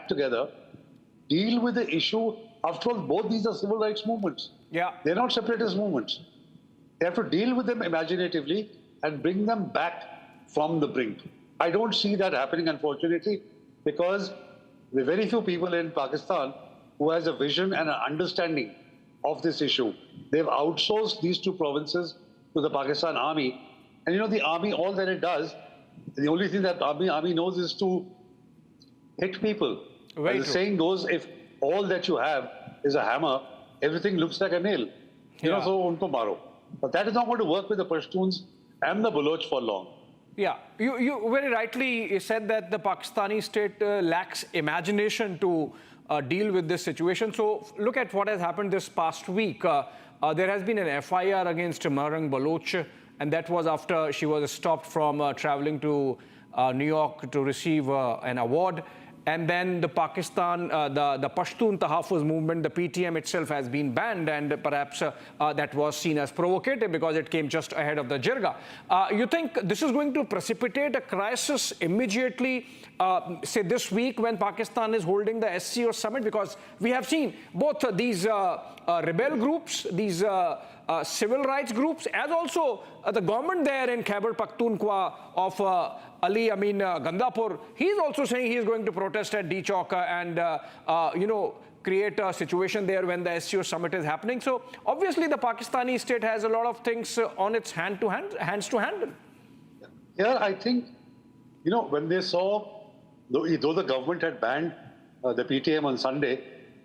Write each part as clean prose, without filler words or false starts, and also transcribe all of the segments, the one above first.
act together, deal with the issue. After all, both these are civil rights movements. Yeah. They're not separatist movements. They have to deal with them imaginatively and bring them back from the brink. I don't see that happening, unfortunately, because there are very few people in Pakistan who has a vision and an understanding of this issue. They've outsourced these two provinces to the Pakistan army. And you know, the army, all that it does, the only thing that army knows is to hit people. Very As the true. saying goes, if all that you have is a hammer, everything looks like a nail. You know, so unko maro. But that is not going to work with the Pashtuns and the Baloch for long. Yeah, you very rightly said that the Pakistani state lacks imagination to deal with this situation. So look at what has happened this past week. There has been an FIR against Marang Baloch, and that was after she was stopped from traveling to New York to receive an award. And then the Pakistan, the Pashtun Tahaffuz movement, the PTM itself has been banned, and perhaps that was seen as provocative because it came just ahead of the Jirga. You think this is going to precipitate a crisis immediately, say this week when Pakistan is holding the SCO summit? Because we have seen both these rebel groups, these civil rights groups, as also the government there in Khyber Pakhtunkhwa of Ali Amin Gandapur. He's also saying he's going to protest at D Chowk and you know, create a situation there when the SCO summit is happening. So obviously the Pakistani state has a lot of things on its hands to handle. Yeah, I think, you know, when they saw, though the government had banned the PTM on Sunday,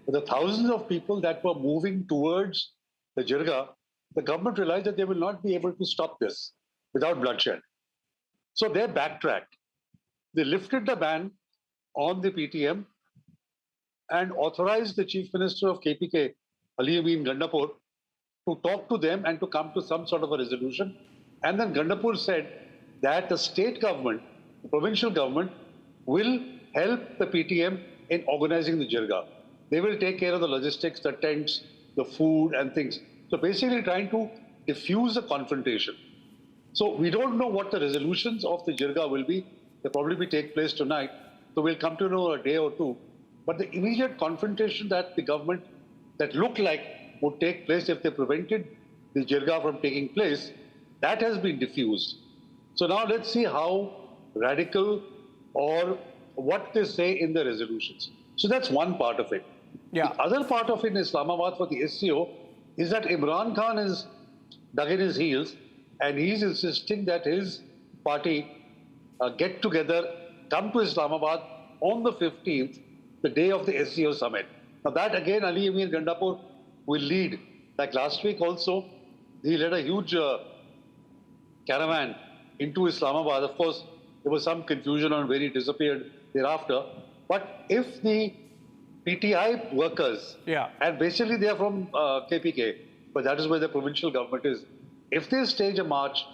the thousands of people that were moving towards the Jirga, the government realized that they will not be able to stop this without bloodshed. So they backtracked. They lifted the ban on the PTM and authorized the Chief Minister of KPK, Ali Amin Gandapur, to talk to them and to come to some sort of a resolution. And then Gandapur said that the state government, the provincial government, will help the PTM in organizing the Jirga. They will take care of the logistics, the tents, the food and things. So basically trying to diffuse the confrontation. So we don't know what the resolutions of the Jirga will be. They'll probably take place tonight. So we'll come to know a day or two. But the immediate confrontation that the government, that looked like would take place if they prevented the Jirga from taking place, that has been diffused. So now let's see how radical or what they say in the resolutions. So that's one part of it. Yeah. The other part of it in Islamabad for the SCO is that Imran Khan is dug in his heels and he's insisting that his party get together, come to Islamabad on the 15th, the day of the SCO summit. Now that again, Ali Amin Gandapur will lead. Like last week also, he led a huge caravan into Islamabad. Of course, there was some confusion on where he disappeared thereafter. But if the PTI workers, and basically they are from KPK, but that is where the provincial government is. If they stage a march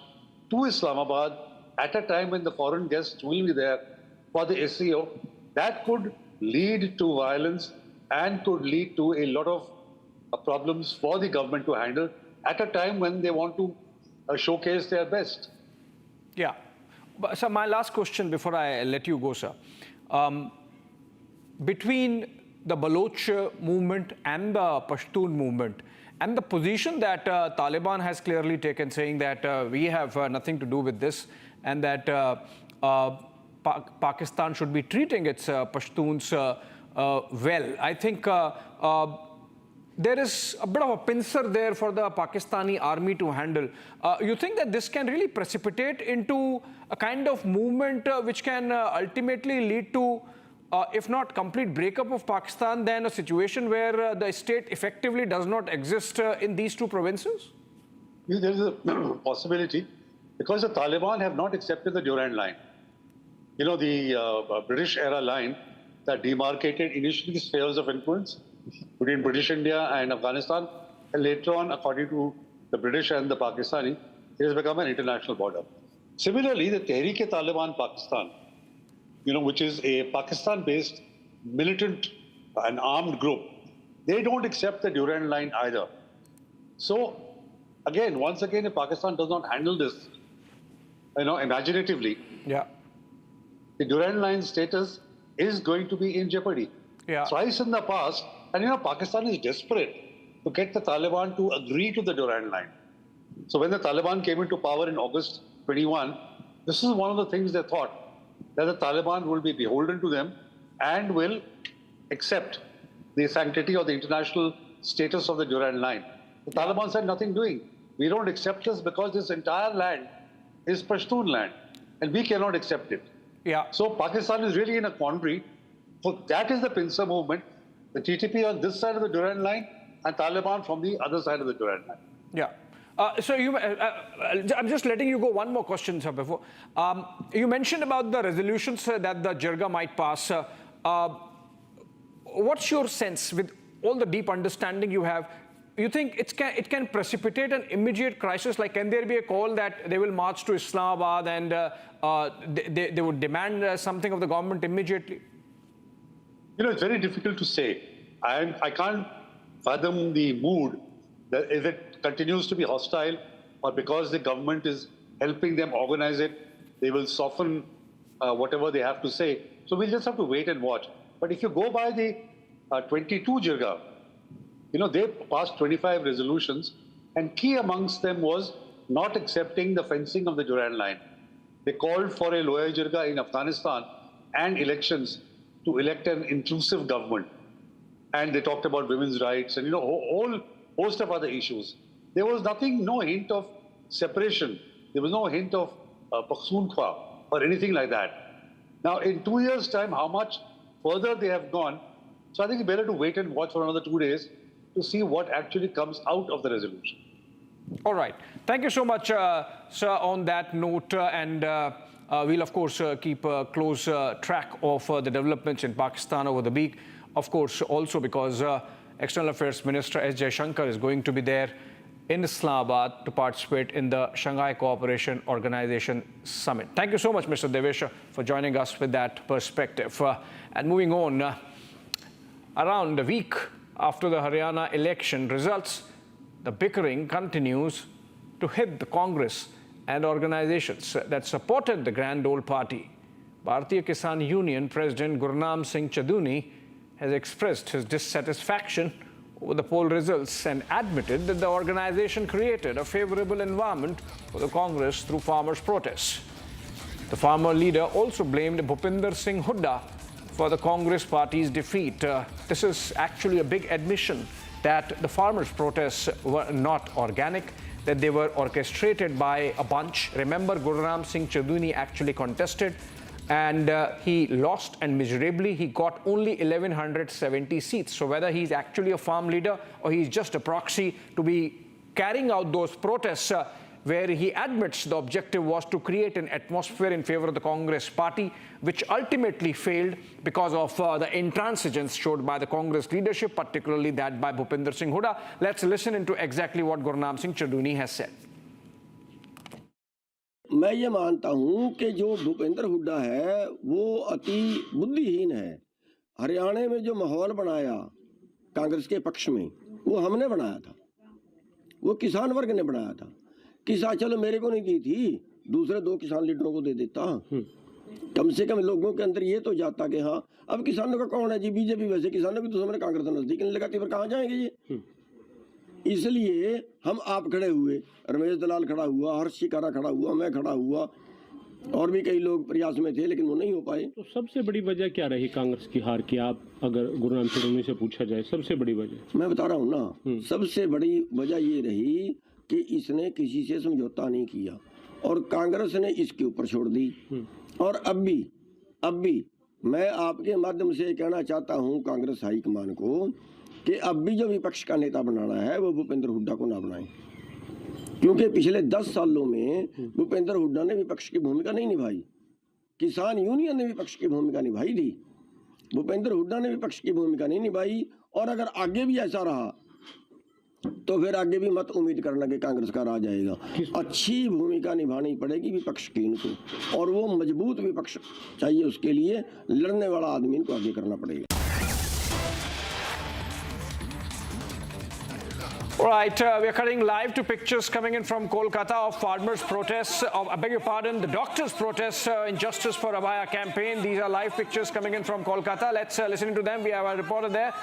to Islamabad at a time when the foreign guests will be there for the SCO, that could lead to violence and could lead to a lot of problems for the government to handle at a time when they want to showcase their best. Yeah. So my last question before I let you go, sir. Between the Baloch movement and the Pashtun movement, and the position that Taliban has clearly taken, saying that we have nothing to do with this, and that Pakistan should be treating its Pashtuns well. I think there is a bit of a pincer there for the Pakistani army to handle. You think that this can really precipitate into a kind of movement which can ultimately lead to, if not complete breakup of Pakistan, then a situation where the state effectively does not exist in these two provinces? There is a possibility because the Taliban have not accepted the Durand line. You know, the British era line that demarcated initially spheres of influence between British India and Afghanistan, and later on, according to the British and the Pakistani, it has become an international border. Similarly, the Tehreek-e-Taliban Pakistan, you know, which is a Pakistan-based militant and armed group, they don't accept the Durand line either. So, again, once again, if Pakistan does not handle this, you know, imaginatively, yeah, the Durand line status is going to be in jeopardy. Yeah. Twice in the past, and Pakistan is desperate to get the Taliban to agree to the Durand Line. So when the Taliban came into power in August 21, this is one of the things they thought, that the Taliban will be beholden to them and will accept the sanctity or the international status of the Durand Line. The Taliban said nothing doing. We don't accept this because this entire land is Pashtun land and we cannot accept it. Yeah. So Pakistan is really in a quandary. So that is the pincer movement. The TTP on this side of the Durand Line and Taliban from the other side of the Durand Line. Yeah. So I'm just letting you go. One more question, sir, before. You mentioned about the resolutions that the Jirga might pass. What's your sense, with all the deep understanding you have, you think it can precipitate an immediate crisis? Like, can there be a call that they will march to Islamabad and they would demand something of the government immediately? It's very difficult to say. I can't fathom the mood that if it continues to be hostile or because the government is helping them organize it, they will soften whatever they have to say. So we'll just have to wait and watch. But if you go by the 22 Jirga, they passed 25 resolutions, and key amongst them was not accepting the fencing of the Durand Line. They called for a lower Jirga in Afghanistan and elections to elect an inclusive government. And they talked about women's rights and, a whole host of other issues. There was no hint of separation. There was no hint of Pakhtunkhwa or anything like that. Now, in 2 years' time, how much further they have gone. So I think it's better to wait and watch for another 2 days to see what actually comes out of the resolution. All right. Thank you so much, sir, on that note. And we'll, of course, keep a close track of the developments in Pakistan over the week. Of course, also because External Affairs Minister S. Jaishankar is going to be there in Islamabad to participate in the Shanghai Cooperation Organization Summit. Thank you so much, Mr. Devasher, for joining us with that perspective. And moving on, around a week after the Haryana election results, the bickering continues to hit the Congress and organizations that supported the Grand Old Party. Bharatiya Kisan Union President Gurnam Singh Chaduni has expressed his dissatisfaction over the poll results and admitted that the organization created a favorable environment for the Congress through farmers' protests. The farmer leader also blamed Bhupinder Singh Hooda for the Congress party's defeat. This is actually a big admission that the farmers' protests were not organic, that they were orchestrated by a bunch. Remember, Gurram Singh Chaduni actually contested and he lost, and miserably. He got only 1,170 seats. So whether he's actually a farm leader or he's just a proxy to be carrying out those protests, where he admits the objective was to create an atmosphere in favor of the Congress party, which ultimately failed because of the intransigence showed by the Congress leadership, particularly that by Bhupinder Singh Hooda. Let's listen into exactly what Gurnam Singh Chaduni has said. मैं ये मानता हूँ कि जो भूपेंद्र हुड्डा है वो अति बुद्धिहीन है। हरियाणा में जो माहौल बनाया कांग्रेस के पक्ष में वो हमने बनाया था, वो किसान वर्ग ने बनाया था। किसान चलो मेरे को नहीं दी थी, दूसरे 2 किसान लीडरों को दे देता, कम से कम लोगों के अंदर ये तो जाता कि हाँ अब किसानों का कौन है जी, बीजेपी वैसे किसानों की दुश्मन कांग्रेस नजदीक नहीं लगाती, फिर कहाँ जाएंगे ये। इसलिए हम आप खड़े हुए, रमेश दलाल खड़ा हुआ, हर्ष शिकारा खड़ा हुआ, मैं खड़ा हुआ, और भी कई लोग प्रयास में थे लेकिन वो नहीं हो पाए। तो सबसे बड़ी वजह क्या रही कांग्रेस की हार की, आप अगर गुरुनाम चडूनी से पूछा जाए सबसे बड़ी वजह? मैं बता रहा हूँ ना, सबसे बड़ी वजह ये रही कि इसने किसी से समझौता नहीं किया और कांग्रेस ने इसके ऊपर छोड़ दी। और अब भी मैं आपके माध्यम से कहना चाहता हूँ कांग्रेस हाईकमान को कि अब भी जो विपक्ष का नेता बनाना है वो भूपेंद्र हुड्डा को ना बनाए, क्योंकि पिछले 10 सालों में भूपेंद्र हुड्डा ने विपक्ष की भूमिका नहीं निभाई, किसान यूनियन ने विपक्ष की भूमिका निभाई थी, भूपेंद्र हुड्डा ने विपक्ष की भूमिका नहीं निभाई। और अगर आगे भी ऐसा रहा तो फिर आगे भी मत उम्मीद करना कि कांग्रेस का राज आएगा। अच्छी भूमिका निभानी पड़ेगी विपक्ष की इनको, और वो मजबूत विपक्ष चाहिए, उसके लिए लड़ने वाला आदमी इनको आगे करना पड़ेगा। All right, we are cutting live to pictures coming in from Kolkata of farmers' protests, I beg your pardon, the doctors' protests in Justice for Abhaya campaign. These are live pictures coming in from Kolkata. Let's listen to them. We have a reporter there.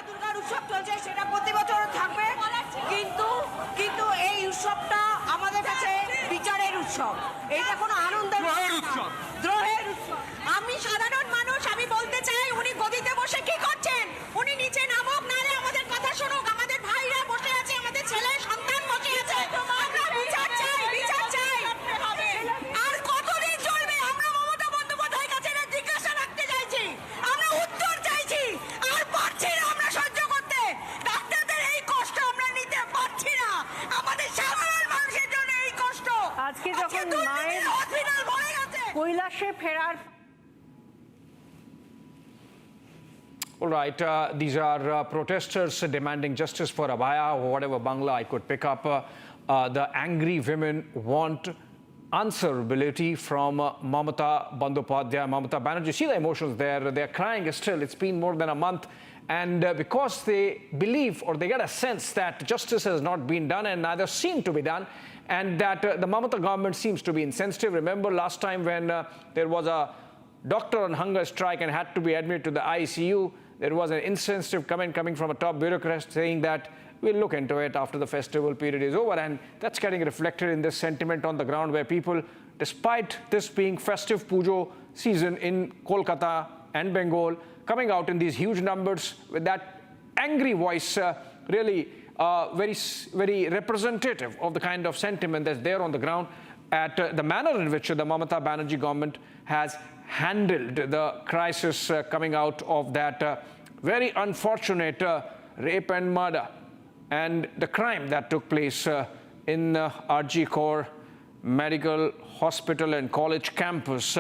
All right, these are protesters demanding justice for Abhaya, or whatever Bangla I could pick up. The angry women want answerability from Mamata Bandyopadhyay, Mamata Banerjee. See the emotions there. They're crying still. It's been more than a month. And because they believe, or they get a sense that justice has not been done and neither seem to be done, and that the Mamata government seems to be insensitive. Remember last time when there was a doctor on hunger strike and had to be admitted to the ICU, there was an insensitive comment coming from a top bureaucrat saying that we'll look into it after the festival period is over. And that's getting reflected in this sentiment on the ground, where people, despite this being festive Pujo season in Kolkata and Bengal, coming out in these huge numbers with that angry voice, really very representative of the kind of sentiment that's there on the ground at the manner in which the Mamata Banerjee government has handled the crisis coming out of that very unfortunate rape and murder and the crime that took place in RG Kaur Medical Hospital and College campus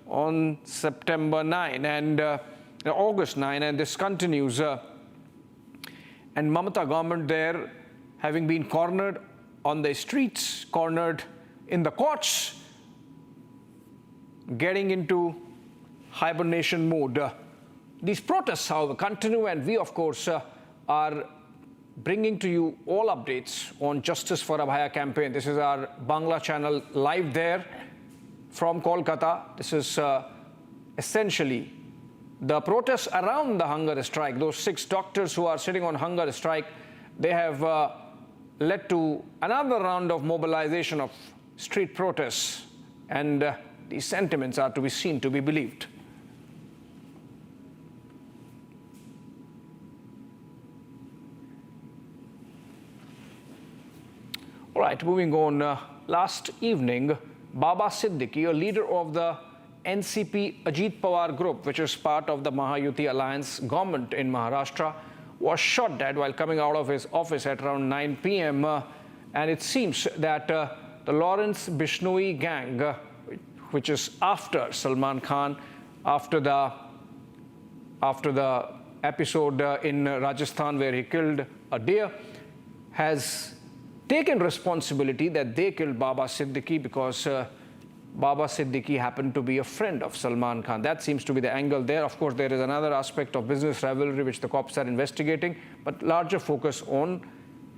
on September 9 and August 9, and this continues. And Mamata government there, having been cornered on the streets, cornered in the courts, getting into hibernation mode. These protests, however, continue, and we, of course, are bringing to you all updates on Justice for Abhaya campaign. This is our Bangla channel live there from Kolkata. This is essentially the protests around the hunger strike. Those 6 doctors who are sitting on hunger strike, they have led to another round of mobilization of street protests, and these sentiments are to be seen, to be believed. All right, moving on. Last evening, Baba Siddiqui, a leader of the NCP Ajit Pawar group, which is part of the Mahayuti Alliance government in Maharashtra, was shot dead while coming out of his office at around 9 p.m. And it seems that the Lawrence Bishnoi gang, which is after Salman Khan, after the episode in Rajasthan where he killed a deer, has taken responsibility that they killed Baba Siddiqui because Baba Siddiqui happened to be a friend of Salman Khan. That seems to be the angle there. Of course, there is another aspect of business rivalry which the cops are investigating, but larger focus on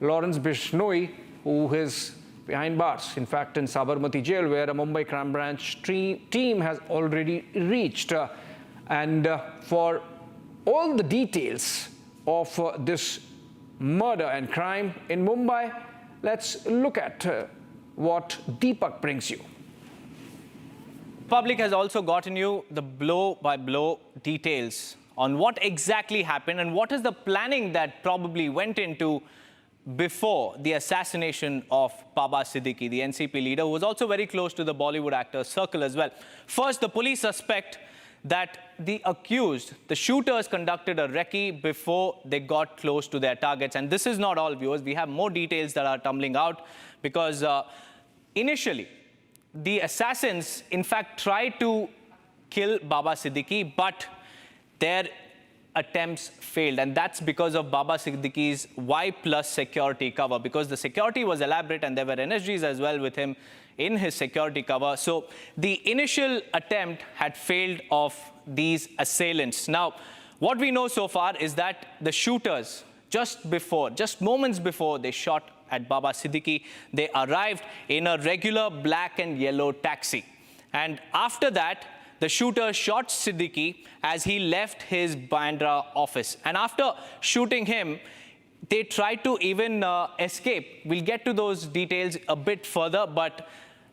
Lawrence Bishnoi, who is behind bars, in fact, in Sabarmati jail, where a Mumbai crime branch team has already reached. And for all the details of this murder and crime in Mumbai, let's look at what Deepak brings you. Public has also gotten you the blow-by-blow details on what exactly happened and what is the planning that probably went into before the assassination of Baba Siddiqui, the NCP leader, who was also very close to the Bollywood actors circle as well. First, the police suspect that the accused, the shooters, conducted a recce before they got close to their targets. And this is not all, viewers. We have more details that are tumbling out because initially, the assassins, in fact, tried to kill Baba Siddiqui, but their attempts failed. And that's because of Baba Siddiqui's Y+ security cover, because the security was elaborate and there were NSGs as well with him in his security cover. So the initial attempt had failed of these assailants. Now, what we know so far is that the shooters, just moments before they shot at Baba Siddiqui. They arrived in a regular black and yellow taxi. And after that, the shooter shot Siddiqui as he left his Bandra office. And after shooting him, they tried to even escape. We'll get to those details a bit further, but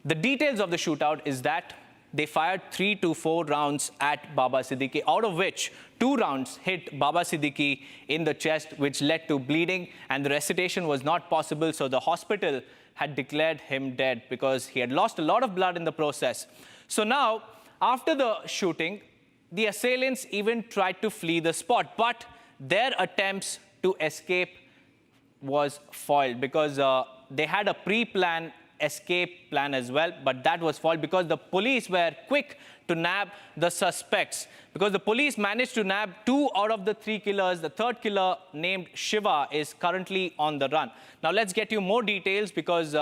the details of the shootout is that they fired 3 to 4 rounds at Baba Siddiqui, out of which 2 rounds hit Baba Siddiqui in the chest, which led to bleeding, and the resuscitation was not possible, so the hospital had declared him dead because he had lost a lot of blood in the process. So now, after the shooting, the assailants even tried to flee the spot, but their attempts to escape was foiled because they had a pre-planned escape plan as well, but that was foiled because the police were quick to nab the suspects. Because the police managed to nab 2 out of the 3 killers. The third killer, named Shiva, is currently on the run. Now let's get you more details because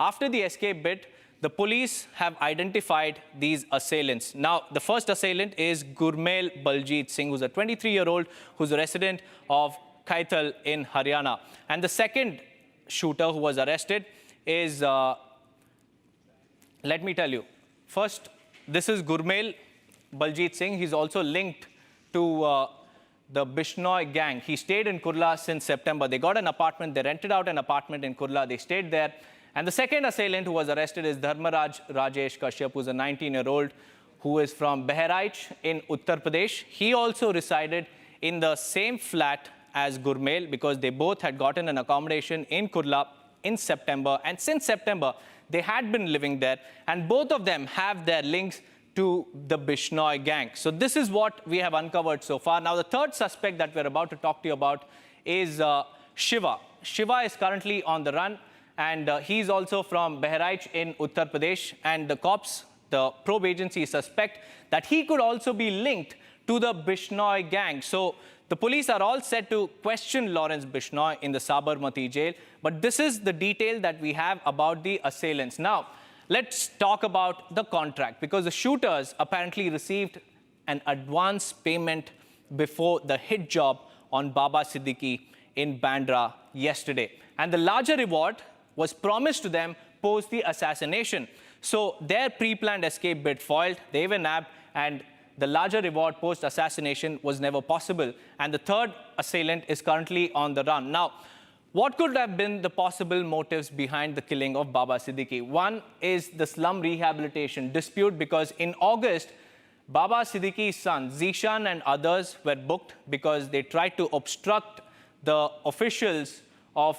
after the escape bit, the police have identified these assailants. Now, the first assailant is Gurmail Baljit Singh, who's a 23-year-old who's a resident of Kaithal in Haryana. And the second shooter who was arrested is, let me tell you, first, this is Gurmail Baljit Singh. He's also linked to the Bishnoi gang. He stayed in Kurla since September. They got an apartment. They rented out an apartment in Kurla. They stayed there. And the second assailant who was arrested is Dharmaraj Rajesh Kashyap, who's a 19-year-old who is from Bahraich in Uttar Pradesh. He also resided in the same flat as Gurmail because they both had gotten an accommodation in Kurla in September. And since September, they had been living there. And both of them have their links to the Bishnoi gang. So this is what we have uncovered so far. Now, the third suspect that we're about to talk to you about is Shiva. Shiva is currently on the run. And he's also from Bahraich in Uttar Pradesh. And the cops, the probe agency, suspect that he could also be linked to the Bishnoi gang. So the police are all set to question Lawrence Bishnoi in the Sabarmati jail. But this is the detail that we have about the assailants. Now, let's talk about the contract, because the shooters apparently received an advance payment before the hit job on Baba Siddiqui in Bandra yesterday. And the larger reward was promised to them post the assassination. So their pre-planned escape bid foiled. They were nabbed, and the larger reward post-assassination was never possible. And the third assailant is currently on the run. Now, what could have been the possible motives behind the killing of Baba Siddiqui? One is the slum rehabilitation dispute, because in August, Baba Siddiqui's son, Zishan, and others were booked because they tried to obstruct the officials of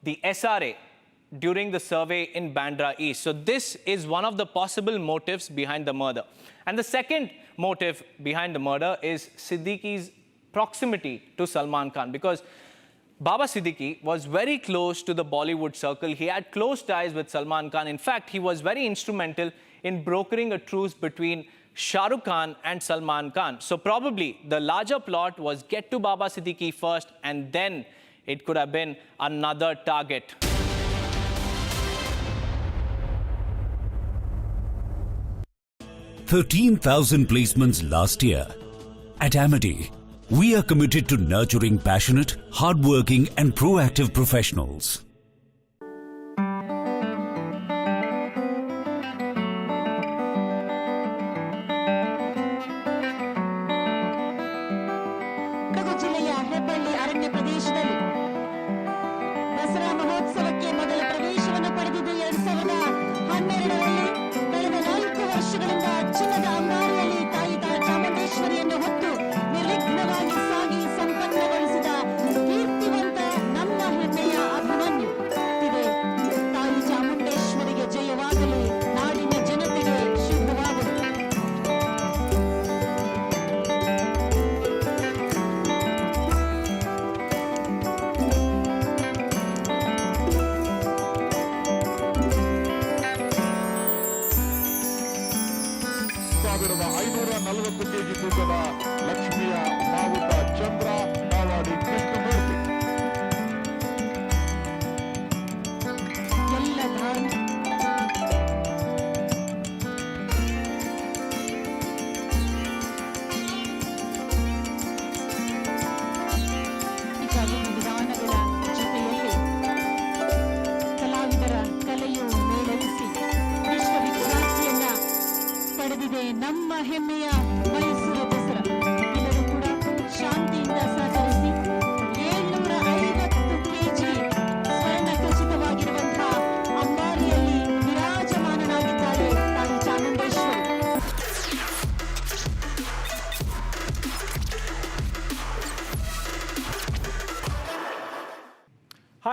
the SRA during the survey in Bandra East. So this is one of the possible motives behind the murder. And the second motive behind the murder is Siddiqui's proximity to Salman Khan, because Baba Siddiqui was very close to the Bollywood circle. He had close ties with Salman Khan. In fact, he was very instrumental in brokering a truce between Shah Rukh Khan and Salman Khan. So probably the larger plot was get to Baba Siddiqui first, and then it could have been another target. "13,000 placements last year. At Amity, we are committed to nurturing passionate, hardworking and proactive professionals. Kodagu ಜಿಲ್ಲೆಯ ಹೆಬ್ಬಳ್ಳಿ ಅರಣ್ಯ ಪ್ರದೇಶದಲ್ಲಿ ದಸರಾ ಮಹೋತ್ಸವಕ್ಕೆ ಮೊದಲ ಪ್ರವೇಶವನ್ನು ಪಡೆದಿದ್ದು 2012ರಲ್ಲಿ. ಕಳೆದ 4 ವರ್ಷಗಳಿಂದ ಚಿನ್ನದ ಅಂಬಾರಿಯಲ್ಲಿ ತಾಯಿ ಚಾಮುಂಡೇಶ್ವರಿಯನ್ನು ಹೊತ್ತು ನಿರ್ವಿಘ್ನವಾಗಿ ಸಾಗಿ ಸಂಪನ್ನಗೊಳಿಸಿದ ಕೀರ್ತಿವಂತ ನಮ್ಮ ಹೆಮ್ಮೆಯ ಅಭಿಮನ್ಯು. ಇದೆ ತಾಯಿ ಚಾಮುಂಡೇಶ್ವರಿಗೆ ಜಯವಾಗಲಿ, ನಾಡಿನ ಜನತೆಗೆ ಶುಭವಾಗಲಿ.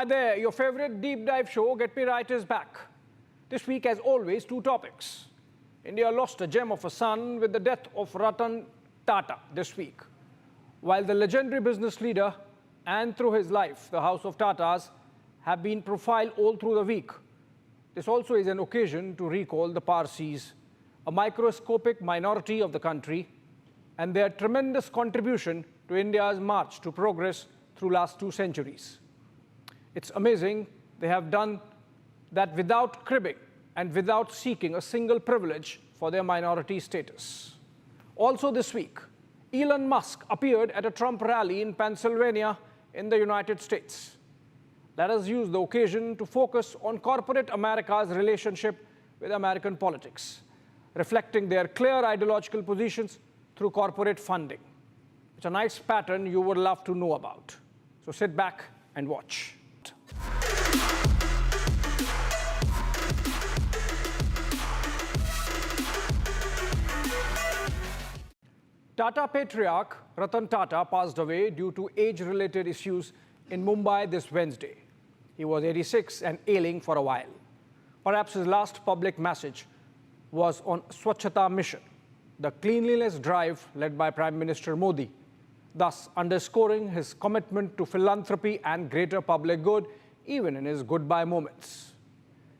Hi there, your favorite deep dive show, Get Me Right, is back. This week, as always, two topics. India lost a gem of a son with the death of Ratan Tata this week. While the legendary business leader and through his life, the House of Tatas, have been profiled all through the week, this also is an occasion to recall the Parsis, a microscopic minority of the country, and their tremendous contribution to India's march to progress through last 2 centuries. It's amazing they have done that without cribbing and without seeking a single privilege for their minority status. Also this week, Elon Musk appeared at a Trump rally in Pennsylvania in the United States. Let us use the occasion to focus on corporate America's relationship with American politics, reflecting their clear ideological positions through corporate funding. It's a nice pattern you would love to know about. So sit back and watch. Tata patriarch Ratan Tata passed away due to age-related issues in Mumbai this Wednesday. He was 86 and ailing for a while. Perhaps his last public message was on Swachhata Mission, the cleanliness drive led by Prime Minister Modi, thus underscoring his commitment to philanthropy and greater public good, even in his goodbye moments.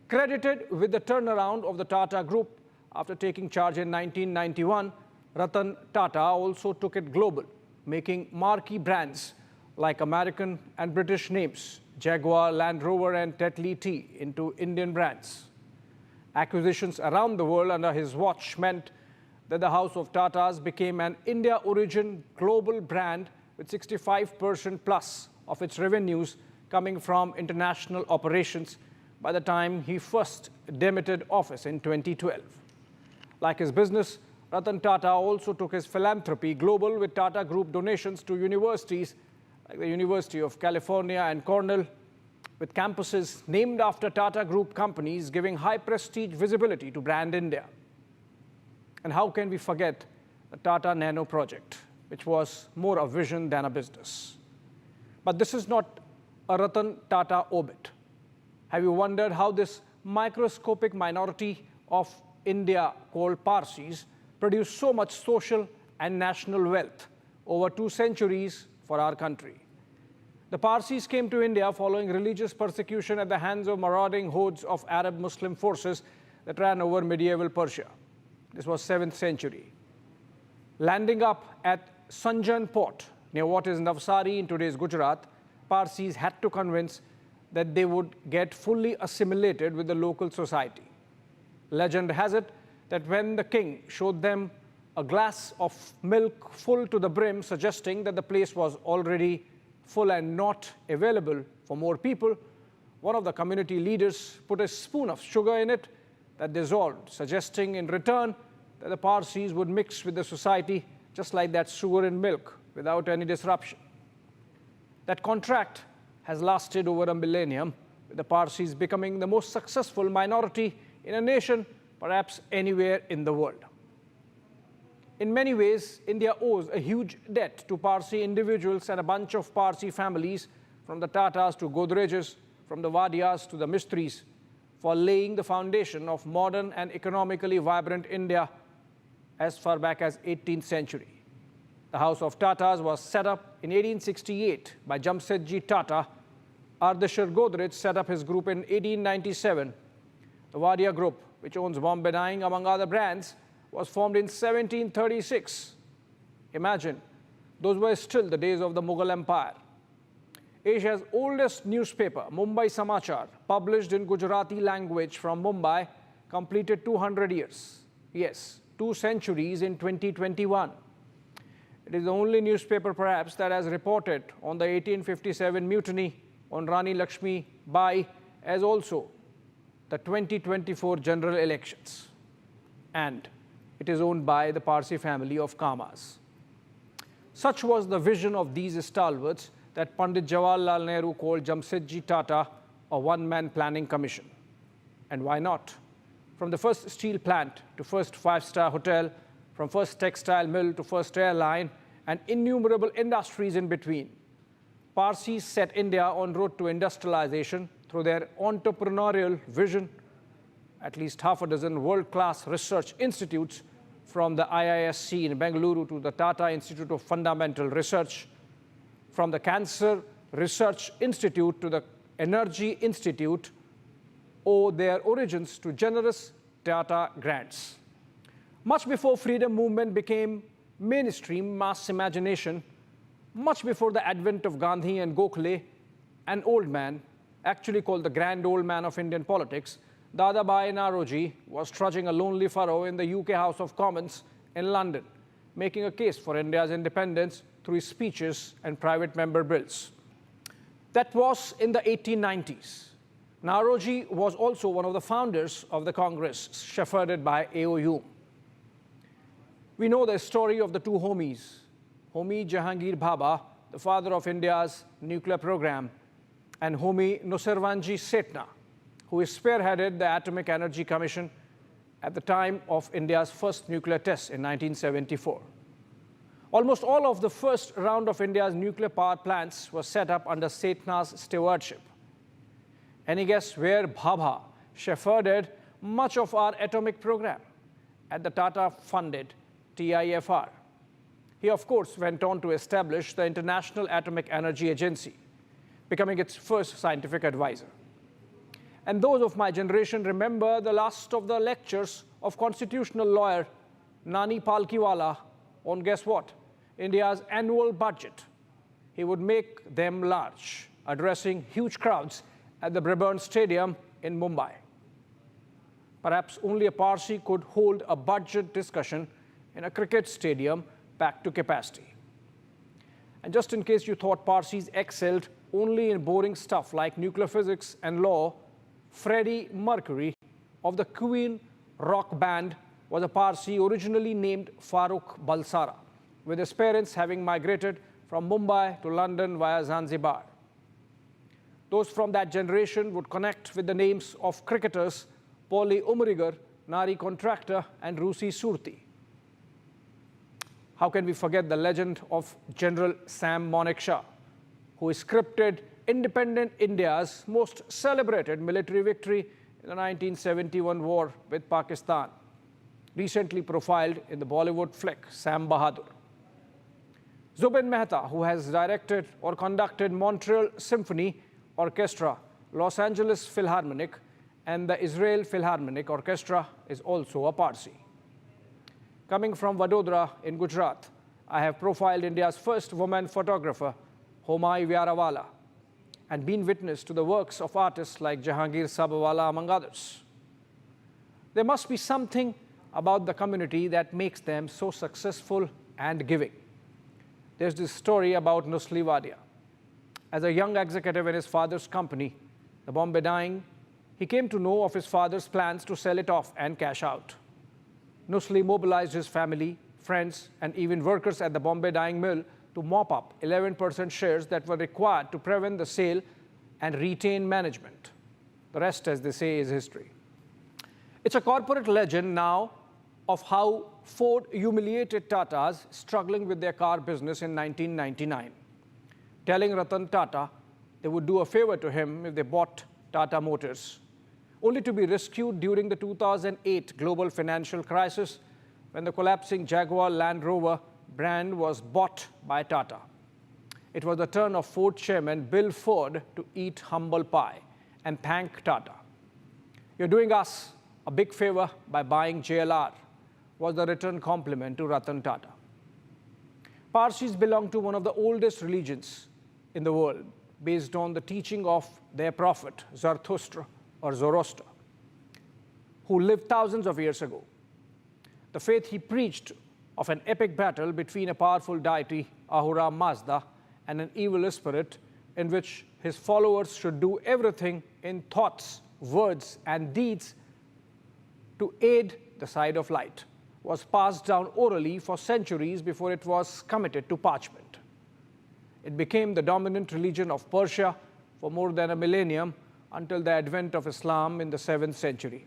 Credited with the turnaround of the Tata Group after taking charge in 1991, Ratan Tata also took it global, making marquee brands like American and British names, Jaguar, Land Rover and Tetley Tea, into Indian brands. Acquisitions around the world under his watch meant that the House of Tatas became an India-origin global brand with 65% plus of its revenues coming from international operations by the time he first demitted office in 2012. Like his business, Ratan Tata also took his philanthropy global with Tata Group donations to universities like the University of California and Cornell, with campuses named after Tata Group companies giving high prestige visibility to brand India. And how can we forget the Tata Nano project, which was more a vision than a business? But this is not a Ratan Tata obit. Have you wondered how this microscopic minority of India called Parsis produced so much social and national wealth over 2 centuries for our country? The Parsis came to India following religious persecution at the hands of marauding hordes of Arab Muslim forces that ran over medieval Persia. This was 7th century. Landing up at Sanjan port, near what is Navsari in today's Gujarat, Parsis had to convince that they would get fully assimilated with the local society. Legend has it that when the king showed them a glass of milk full to the brim, suggesting that the place was already full and not available for more people, one of the community leaders put a spoon of sugar in it that dissolved, suggesting in return that the Parsis would mix with the society just like that sugar in milk without any disruption. That contract has lasted over a millennium, with the Parsis becoming the most successful minority in a nation perhaps anywhere in the world. In many ways, India owes a huge debt to Parsi individuals and a bunch of Parsi families, from the Tatas to Godrej's, from the Wadias to the Mistris, for laying the foundation of modern and economically vibrant India as far back as 18th century. The House of Tatas was set up in 1868 by Jamsetji Tata. Ardeshir Godrej set up his group in 1897. The Wadia Group, which owns Bombay Dyeing among other brands, was formed in 1736. Imagine, those were still the days of the Mughal Empire. Asia's oldest newspaper, Mumbai Samachar, published in Gujarati language from Mumbai, completed 200 years. Yes, 2 centuries in 2021. It is the only newspaper perhaps that has reported on the 1857 mutiny on Rani Lakshmi Bai, as also the 2024 general elections. And it is owned by the Parsi family of Kamas. Such was the vision of these stalwarts that Pandit Jawaharlal Nehru called Jamsetji Tata a one-man planning commission. And why not? From the first steel plant to first 5-star hotel, from first textile mill to first airline, and innumerable industries in between, Parsis set India on road to industrialization through their entrepreneurial vision. At least half a dozen world-class research institutes, from the IISc in Bengaluru to the Tata Institute of Fundamental Research, from the Cancer Research Institute to the Energy Institute, owe their origins to generous Tata grants. Much before freedom movement became mainstream mass imagination, much before the advent of Gandhi and Gokhale, an old man, actually called the grand old man of Indian politics, Dadabhai Naoroji was trudging a lonely furrow in the UK House of Commons in London, making a case for India's independence through his speeches and private member bills. That was in the 1890s. Naoroji was also one of the founders of the Congress, shepherded by AOU. We know the story of the two homies, Homi Jahangir Bhabha, the father of India's nuclear program, and Homi Nusserwanji Setna, who spearheaded the Atomic Energy Commission at the time of India's first nuclear test in 1974. Almost all of the first round of India's nuclear power plants was set up under Setna's stewardship. Any guess where Bhabha shepherded much of our atomic program? At the Tata-funded TIFR. He, of course, went on to establish the International Atomic Energy Agency, becoming its first scientific advisor. And those of my generation remember the last of the lectures of constitutional lawyer Nani Palkiwala on, guess what, India's annual budget. He would make them large, addressing huge crowds at the Brabourne Stadium in Mumbai. Perhaps only a Parsi could hold a budget discussion in a cricket stadium packed to capacity. And just in case you thought Parsis excelled only in boring stuff like nuclear physics and law, Freddie Mercury of the Queen rock band was a Parsi originally named Farooq Balsara, with his parents having migrated from Mumbai to London via Zanzibar. Those from that generation would connect with the names of cricketers Paulie Umrigar, Nari Contractor, and Rusi Surti. How can we forget the legend of General Sam Manekshaw, who scripted independent India's most celebrated military victory in the 1971 war with Pakistan, recently profiled in the Bollywood flick Sam Bahadur. Zubin Mehta, who has directed or conducted Montreal Symphony Orchestra, Los Angeles Philharmonic, and the Israel Philharmonic Orchestra, is also a Parsi. Coming from Vadodara in Gujarat, I have profiled India's first woman photographer, Homai Vyarawala, and been witness to the works of artists like Jahangir Sabawala, among others. There must be something about the community that makes them so successful and giving. There's this story about Nusli Wadia. As a young executive in his father's company, the Bombay Dyeing, he came to know of his father's plans to sell it off and cash out. Nusli mobilized his family, friends, and even workers at the Bombay Dyeing Mill to mop up 11% shares that were required to prevent the sale and retain management. The rest, as they say, is history. It's a corporate legend now of how Ford humiliated Tatas struggling with their car business in 1999, telling Ratan Tata they would do a favor to him if they bought Tata Motors, only to be rescued during the 2008 global financial crisis when the collapsing Jaguar Land Rover brand was bought by Tata. It was the turn of Ford chairman Bill Ford to eat humble pie and thank Tata. "You're doing us a big favor by buying JLR," was the return compliment to Ratan Tata. Parsis belong to one of the oldest religions in the world, based on the teaching of their prophet, Zarathustra or Zoroaster, who lived thousands of years ago. The faith he preached of an epic battle between a powerful deity, Ahura Mazda, and an evil spirit, in which his followers should do everything in thoughts, words, and deeds to aid the side of light, was passed down orally for centuries before it was committed to parchment. It became the dominant religion of Persia for more than a millennium until the advent of Islam in the 7th century.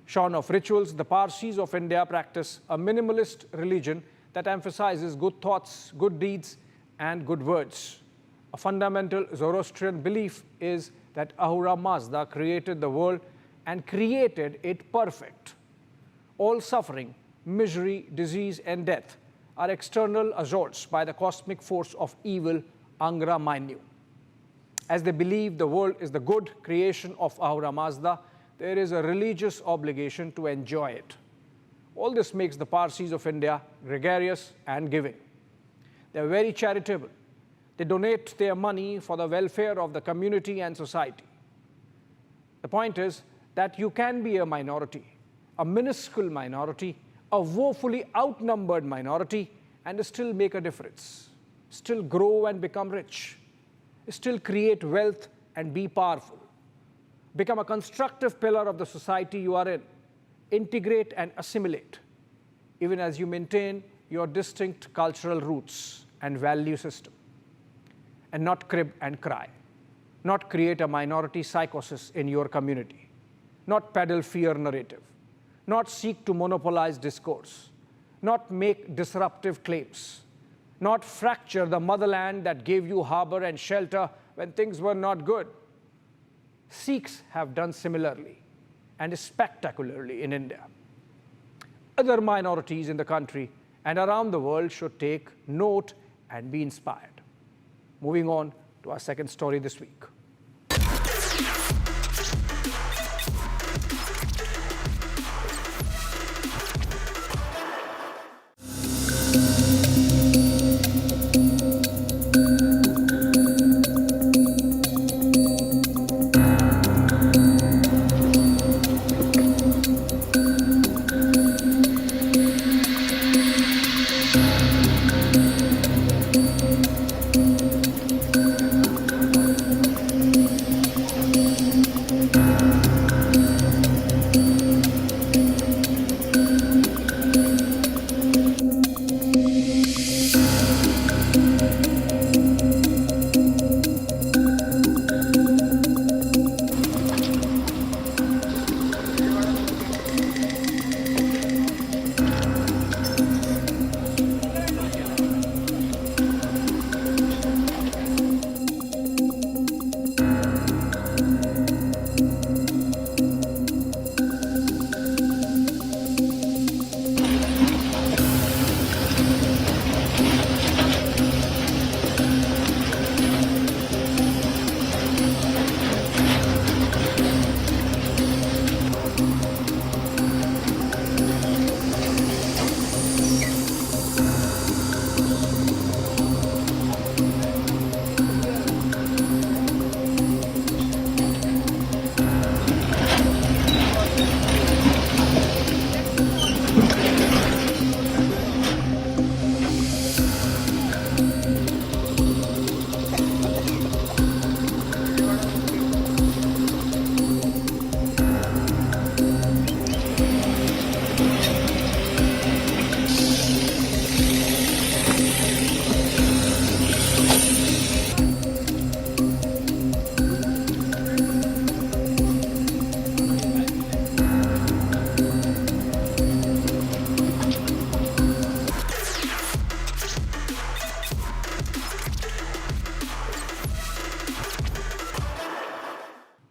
Shorn of rituals, the Parsis of India practice a minimalist religion that emphasizes good thoughts, good deeds, and good words. A fundamental Zoroastrian belief is that Ahura Mazda created the world and created it perfect. All suffering, misery, disease, and death are external assaults by the cosmic force of evil, Angra Mainyu. As they believe the world is the good creation of Ahura Mazda, there is a religious obligation to enjoy it. All this makes the Parsis of India gregarious and giving. They are very charitable. They donate their money for the welfare of the community and society. The point is that you can be a minority, a minuscule minority, a woefully outnumbered minority, and still make a difference, still grow and become rich, still create wealth and be powerful. Become a constructive pillar of the society you are in. Integrate and assimilate, even as you maintain your distinct cultural roots and value system. And not crib and cry. Not create a minority psychosis in your community. Not peddle fear narrative. Not seek to monopolize discourse. Not make disruptive claims. Not fracture the motherland that gave you harbor and shelter when things were not good. Sikhs have done similarly and spectacularly in India. Other minorities in the country and around the world should take note and be inspired. Moving on to our second story this week.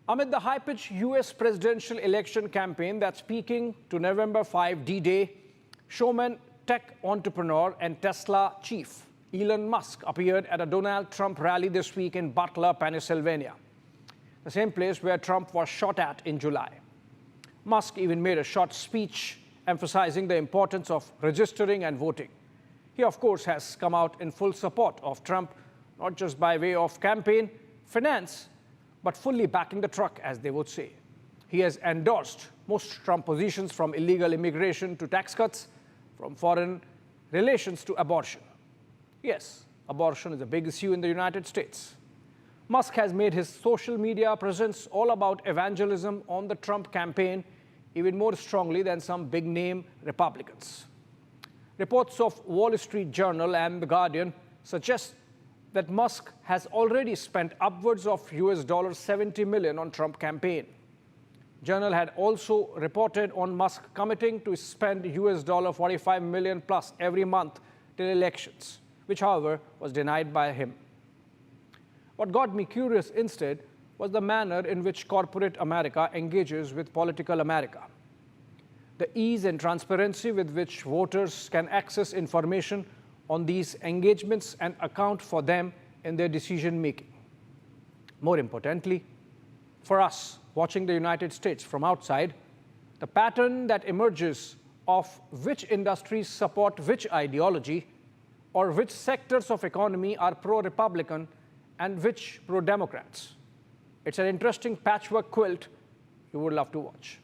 Amid the high-pitched U.S. presidential election campaign that's peaking to November 5 D-Day, showman, tech entrepreneur, and Tesla chief Elon Musk appeared at a Donald Trump rally this week in Butler, Pennsylvania, the same place where Trump was shot at in July. Musk even made a short speech emphasizing the importance of registering and voting. He, of course, has come out in full support of Trump, not just by way of campaign finance, but fully backing the truck, as they would say. He has endorsed most Trump positions, from illegal immigration to tax cuts, from foreign relations to abortion. Yes, abortion is a big issue in the United States. Musk has made his social media presence all about evangelism on the Trump campaign, even more strongly than some big-name Republicans. Reports of Wall Street Journal and The Guardian suggest that Musk has already spent upwards of $70 million on Trump campaign. Journal had also reported on Musk committing to spend $45 million plus every month till elections, which, however, was denied by him. What got me curious instead was the manner in which corporate America engages with political America. The ease and transparency with which voters can access information on these engagements and account for them in their decision making. More importantly, for us watching the United States from outside, the pattern that emerges of which industries support which ideology or which sectors of economy are pro-Republican and which pro-Democrats. It's an interesting patchwork quilt you would love to watch.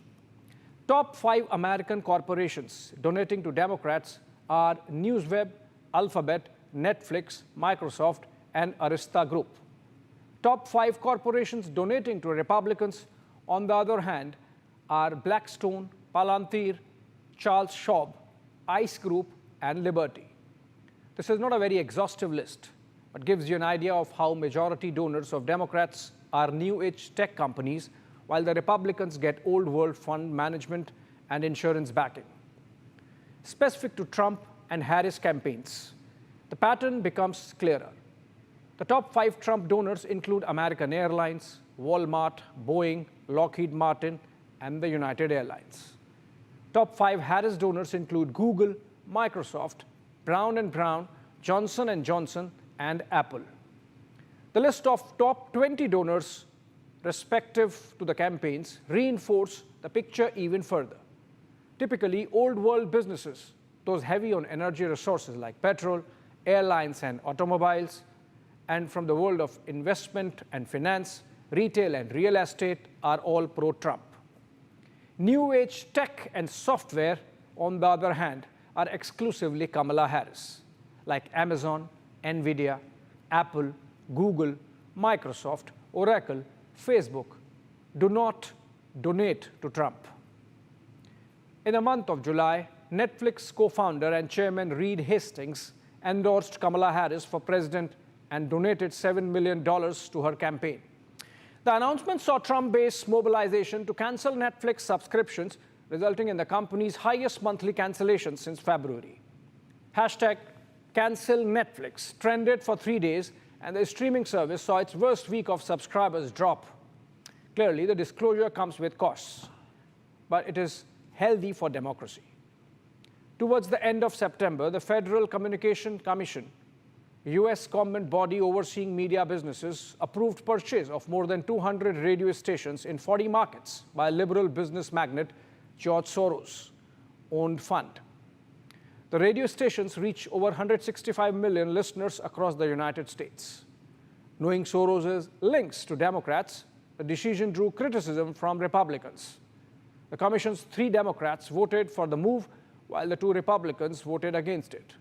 Top 5 American corporations donating to Democrats are NewsWeb, Alphabet, Netflix, Microsoft, and Arista Group. Top 5 corporations donating to Republicans, on the other hand, are Blackstone, Palantir, Charles Schwab, ICE Group, and Liberty. This is not a very exhaustive list, but gives you an idea of how majority donors of Democrats are new age tech companies, while the Republicans get old world fund management and insurance backing. Specific to Trump and Harris campaigns, the pattern becomes clearer. The top 5 Trump donors include American Airlines, Walmart, Boeing, Lockheed Martin, and the United Airlines. Top 5 Harris donors include Google, Microsoft, Brown & Brown, Johnson & Johnson, and Apple. The list of top 20 donors respective to the campaigns reinforce the picture even further. Typically, old world businesses, those heavy on energy resources like petrol, airlines, and automobiles, and from the world of investment and finance, retail and real estate are all pro-Trump. New age tech and software, on the other hand, are exclusively Kamala Harris, like Amazon, Nvidia, Apple, Google, Microsoft, Oracle, Facebook, do not donate to Trump. In the month of July, Netflix co-founder and chairman Reed Hastings endorsed Kamala Harris for president and donated $7 million to her campaign. The announcement saw Trump-based mobilization to cancel Netflix subscriptions, resulting in the company's highest monthly cancellation since February. Hashtag cancel Netflix trended for 3 days, and the streaming service saw its worst week of subscribers drop. Clearly, the disclosure comes with costs, but it is healthy for democracy. Towards the end of September, the Federal Communications Commission, US government body overseeing media businesses, approved purchase of more than 200 radio stations in 40 markets by liberal business magnate George Soros-owned fund. The radio stations reach over 165 million listeners across the United States. Knowing Soros' links to Democrats, the decision drew criticism from Republicans. The Commission's 3 Democrats voted for the move, while the 2 Republicans voted against it.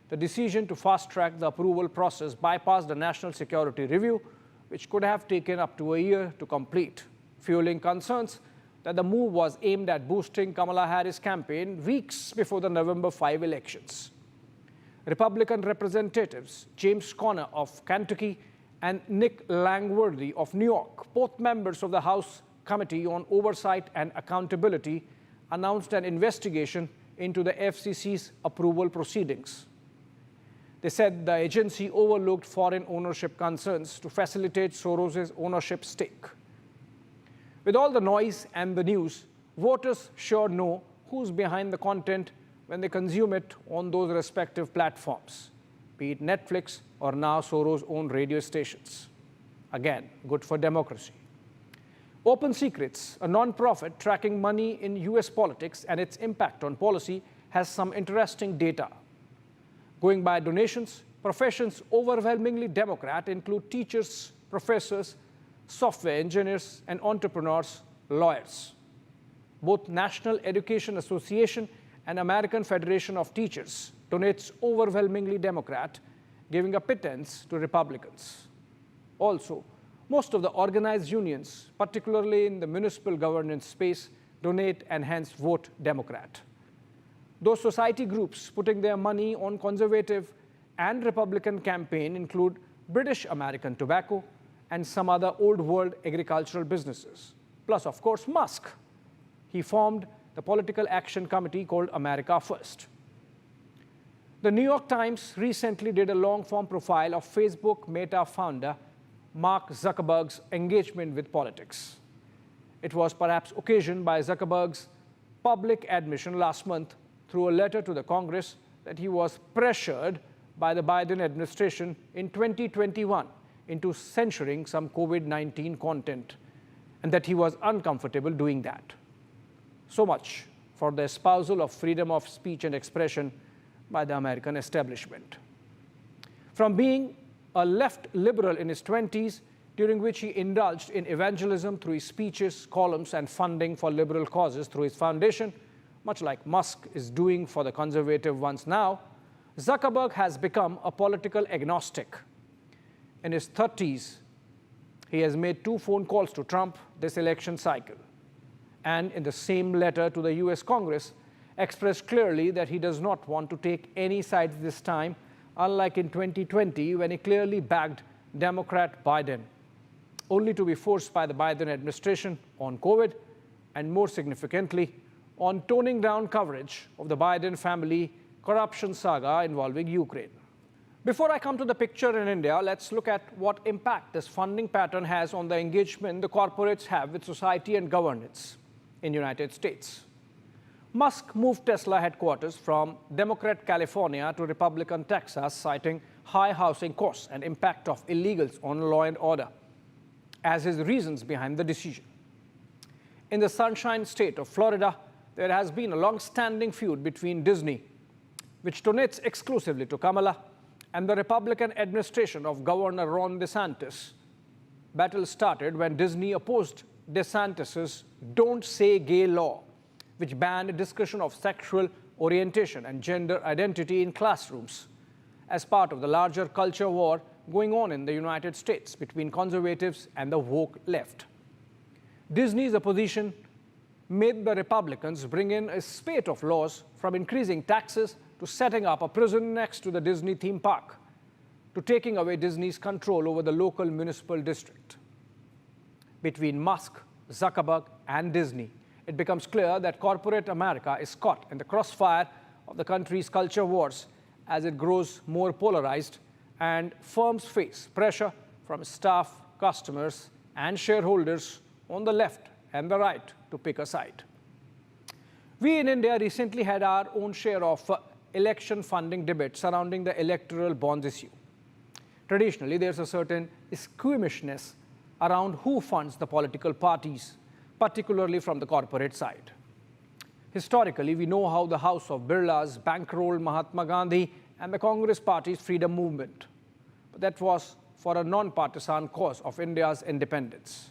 The decision to fast-track the approval process bypassed the National Security Review, which could have taken up to a year to complete, fueling concerns that the move was aimed at boosting Kamala Harris' campaign weeks before the November 5 elections. Republican Representatives James Conner of Kentucky and Nick Langworthy of New York, both members of the House Committee on Oversight and Accountability, announced an investigation into the FCC's approval proceedings. They said the agency overlooked foreign ownership concerns to facilitate Soros' ownership stake. With all the noise and the news, voters sure know who's behind the content when they consume it on those respective platforms, be it Netflix or now Soros-owned radio stations. Again, good for democracy. Open Secrets, a non-profit tracking money in US politics and its impact on policy, has some interesting data. Going by donations, professions overwhelmingly Democrat include teachers, professors, software engineers, and entrepreneurs, lawyers. Both National Education Association and American Federation of Teachers donates overwhelmingly Democrat, giving a pittance to Republicans. Also, most of the organized unions, particularly in the municipal governance space, donate and hence vote Democrat. Those society groups putting their money on conservative and Republican campaign include British American Tobacco and some other old world agricultural businesses. Plus, of course, Musk. He formed the political action committee called America First. The New York Times recently did a long-form profile of Facebook Meta founder Mark Zuckerberg's engagement with politics. It was perhaps occasioned by Zuckerberg's public admission last month through a letter to the Congress that he was pressured by the Biden administration in 2021 into censoring some COVID-19 content, and that he was uncomfortable doing that. So much for the espousal of freedom of speech and expression by the American establishment. From being a left liberal in his 20s, during which he indulged in evangelism through his speeches, columns, and funding for liberal causes through his foundation, much like Musk is doing for the conservative ones now, Zuckerberg has become a political agnostic. In his 30s, he has made 2 phone calls to Trump this election cycle, and in the same letter to the US Congress, expressed clearly that he does not want to take any sides this time, unlike in 2020 when he clearly backed Democrat Biden, only to be forced by the Biden administration on COVID, and more significantly, on toning down coverage of the Biden family corruption saga involving Ukraine. Before I come to the picture in India, let's look at what impact this funding pattern has on the engagement the corporates have with society and governance in the United States. Musk moved Tesla headquarters from Democrat California to Republican Texas, citing high housing costs and impact of illegals on law and order as his reasons behind the decision. In the Sunshine State of Florida, there has been a long-standing feud between Disney, which donates exclusively to Kamala, and the Republican administration of Governor Ron DeSantis. Battle started when Disney opposed DeSantis's Don't Say Gay law, which banned discussion of sexual orientation and gender identity in classrooms, as part of the larger culture war going on in the United States between conservatives and the woke left. Disney's opposition made the Republicans bring in a spate of laws, from increasing taxes to setting up a prison next to the Disney theme park, to taking away Disney's control over the local municipal district. Between Musk, Zuckerberg, and Disney, it becomes clear that corporate America is caught in the crossfire of the country's culture wars as it grows more polarized, and firms face pressure from staff, customers, and shareholders on the left and the right to pick a side. We in India recently had our own share of election funding debate surrounding the electoral bonds issue. Traditionally, there's a certain squeamishness around who funds the political parties, particularly from the corporate side. Historically, we know how the House of Birlas bankrolled Mahatma Gandhi and the Congress Party's freedom movement. But that was for a non-partisan cause of India's independence.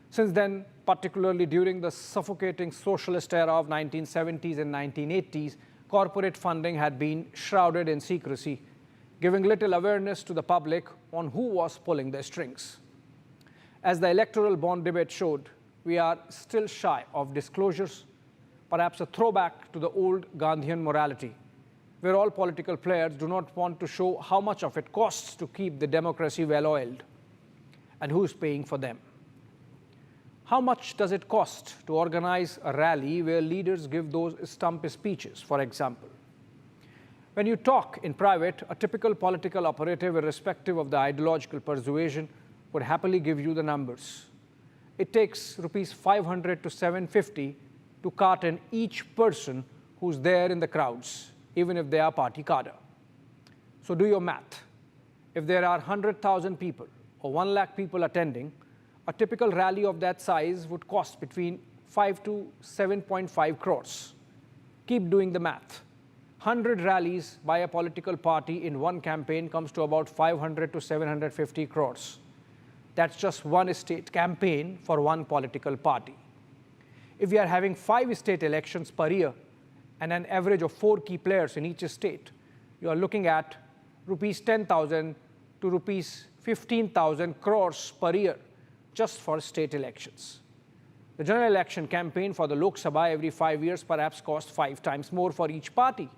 Since then, particularly during the suffocating socialist era of 1970s and 1980s, corporate funding had been shrouded in secrecy, giving little awareness to the public on who was pulling the strings. As the electoral bond debate showed, we are still shy of disclosures, perhaps a throwback to the old Gandhian morality, where all political players do not want to show how much of it costs to keep the democracy well-oiled, and who's paying for them. How much does it cost to organize a rally where leaders give those stump speeches, for example? When you talk in private, a typical political operative, irrespective of the ideological persuasion, would happily give you the numbers. It takes rupees 500 to 750 to cart in each person who's there in the crowds, even if they are party cadre. So do your math. If there are 100,000 people or 1 lakh people attending, a typical rally of that size would cost between 5 to 7.5 crores. Keep doing the math. 100 rallies by a political party in one campaign comes to about 500 to 750 crores. That's just one state campaign for one political party. If we are having 5 state elections per year and an average of 4 key players in each state, you are looking at rupees 10,000 to rupees 15,000 crores per year just for state elections. The general election campaign for the Lok Sabha every 5 years perhaps costs 5 times more for each party.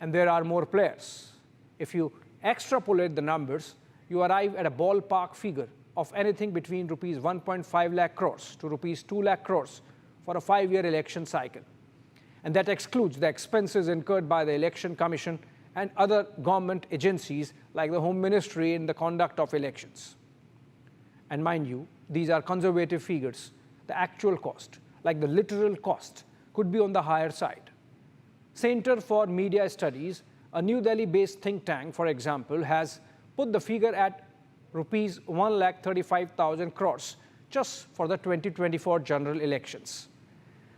And there are more players. If you extrapolate the numbers, you arrive at a ballpark figure of anything between rupees 1.5 lakh crores to rupees 2 lakh crores for a 5-year election cycle. And that excludes the expenses incurred by the Election Commission and other government agencies like the Home Ministry in the conduct of elections. And mind you, these are conservative figures. The actual cost, like the literal cost, could be on the higher side. Center for Media Studies, a New Delhi-based think tank, for example, has put the figure at rupees 1,35,000 crores just for the 2024 general elections.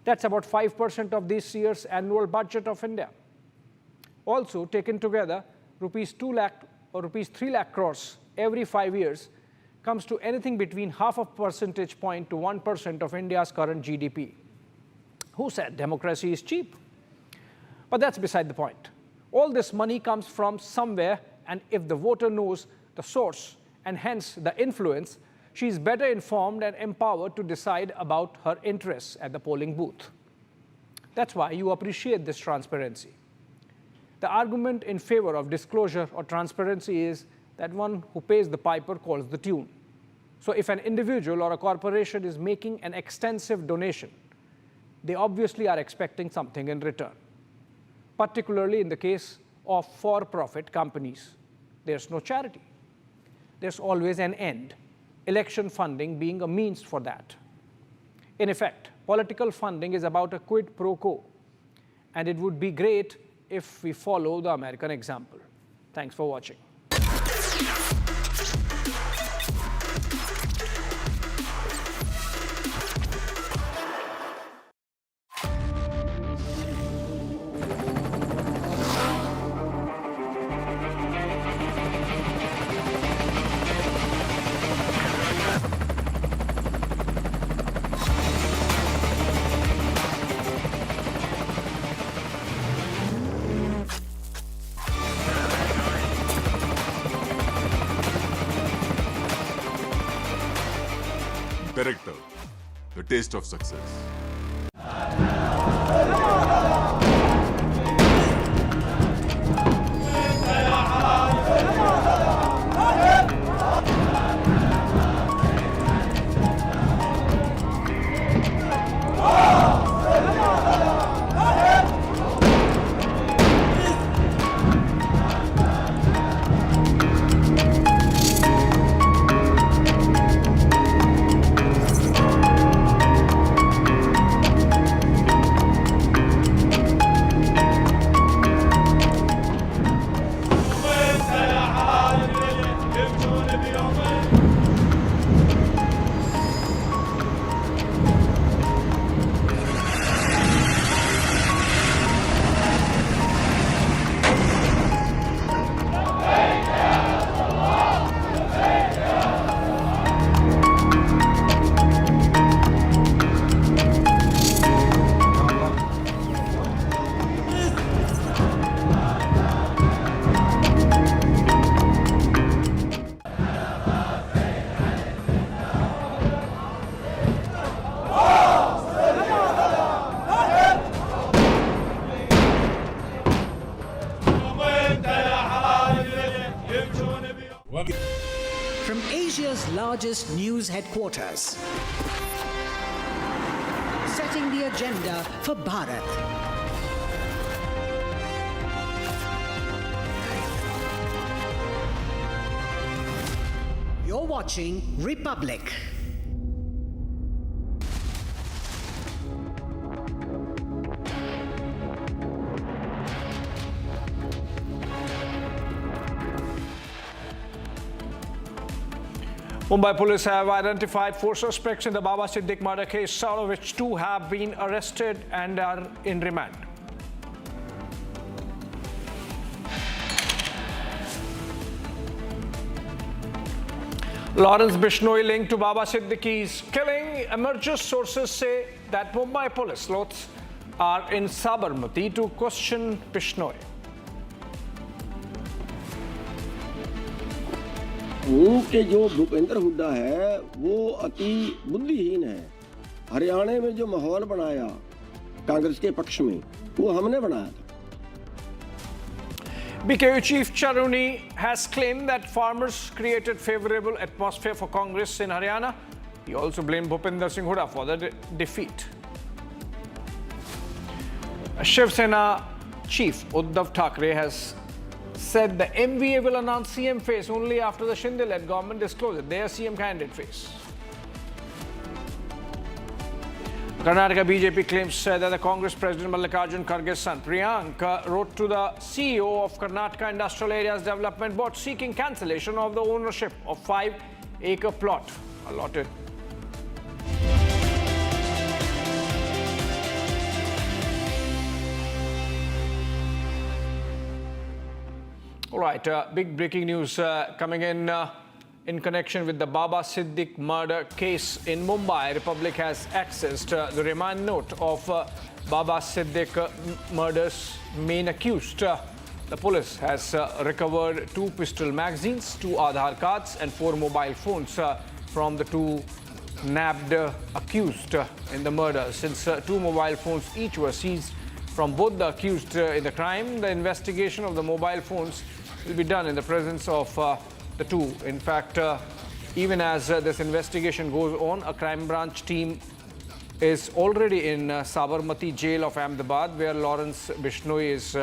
That's about 5% of this year's annual budget of India. Also, taken together, rupees 2 lakh or rupees 3 lakh crores every 5 years comes to anything between half a percentage point to 1% of India's current GDP. Who said democracy is cheap? But that's beside the point. All this money comes from somewhere, and if the voter knows the source and hence the influence, she is better informed and empowered to decide about her interests at the polling booth. That's why you appreciate this transparency. The argument in favor of disclosure or transparency is that one who pays the piper calls the tune. So if an individual or a corporation is making an extensive donation, they obviously are expecting something in return. Particularly in the case of for-profit companies, there's no charity. There's always an end, election funding being a means for that. In effect, political funding is about a quid pro quo, and it would be great if we follow the American example. Thanks for watching. Director, the taste of success. From Asia's largest news headquarters, setting the agenda for Bharat. You're watching Republic. Mumbai police have identified 4 suspects in the Baba Siddique murder case, out of which 2 have been arrested and are in remand. Lawrence Bishnoi linked to Baba Siddique's killing emerges. Sources say that Mumbai police sleuths are in Sabarmati to question Bishnoi. कि जो भूपेंद्र हुड्डा है वो अति बुद्धिहीन है। हरियाणा में जो माहौल बनाया कांग्रेस के पक्ष में वो हमने बनाया था। BKU Chief Charuni has claimed that farmers created favorable atmosphere for Congress in Haryana. He also blamed Bhupinder Singh Hooda for the defeat. Shiv Sena Chief Uddhav Thackeray has said the MVA will announce CM face only after the Shinde-led government discloses their CM candidate face. Karnataka BJP claims that the Congress President Mallikarjun Kharge's son Priyank wrote to the CEO of Karnataka Industrial Areas Development Board seeking cancellation of the ownership of 5-acre plot allotted. All right, big breaking news coming in connection with the Baba Siddique murder case in Mumbai. Republic has accessed the remand note of Baba Siddique murder's main accused. The police has recovered 2 pistol magazines, 2 Aadhaar cards and 4 mobile phones from the 2 nabbed accused in the murder. Since 2 mobile phones each were seized from both the accused in the crime, the investigation of the mobile phones will be done in the presence of the 2. In fact, even as this investigation goes on, a crime branch team is already in Sabarmati jail of Ahmedabad, where Lawrence Bishnoi is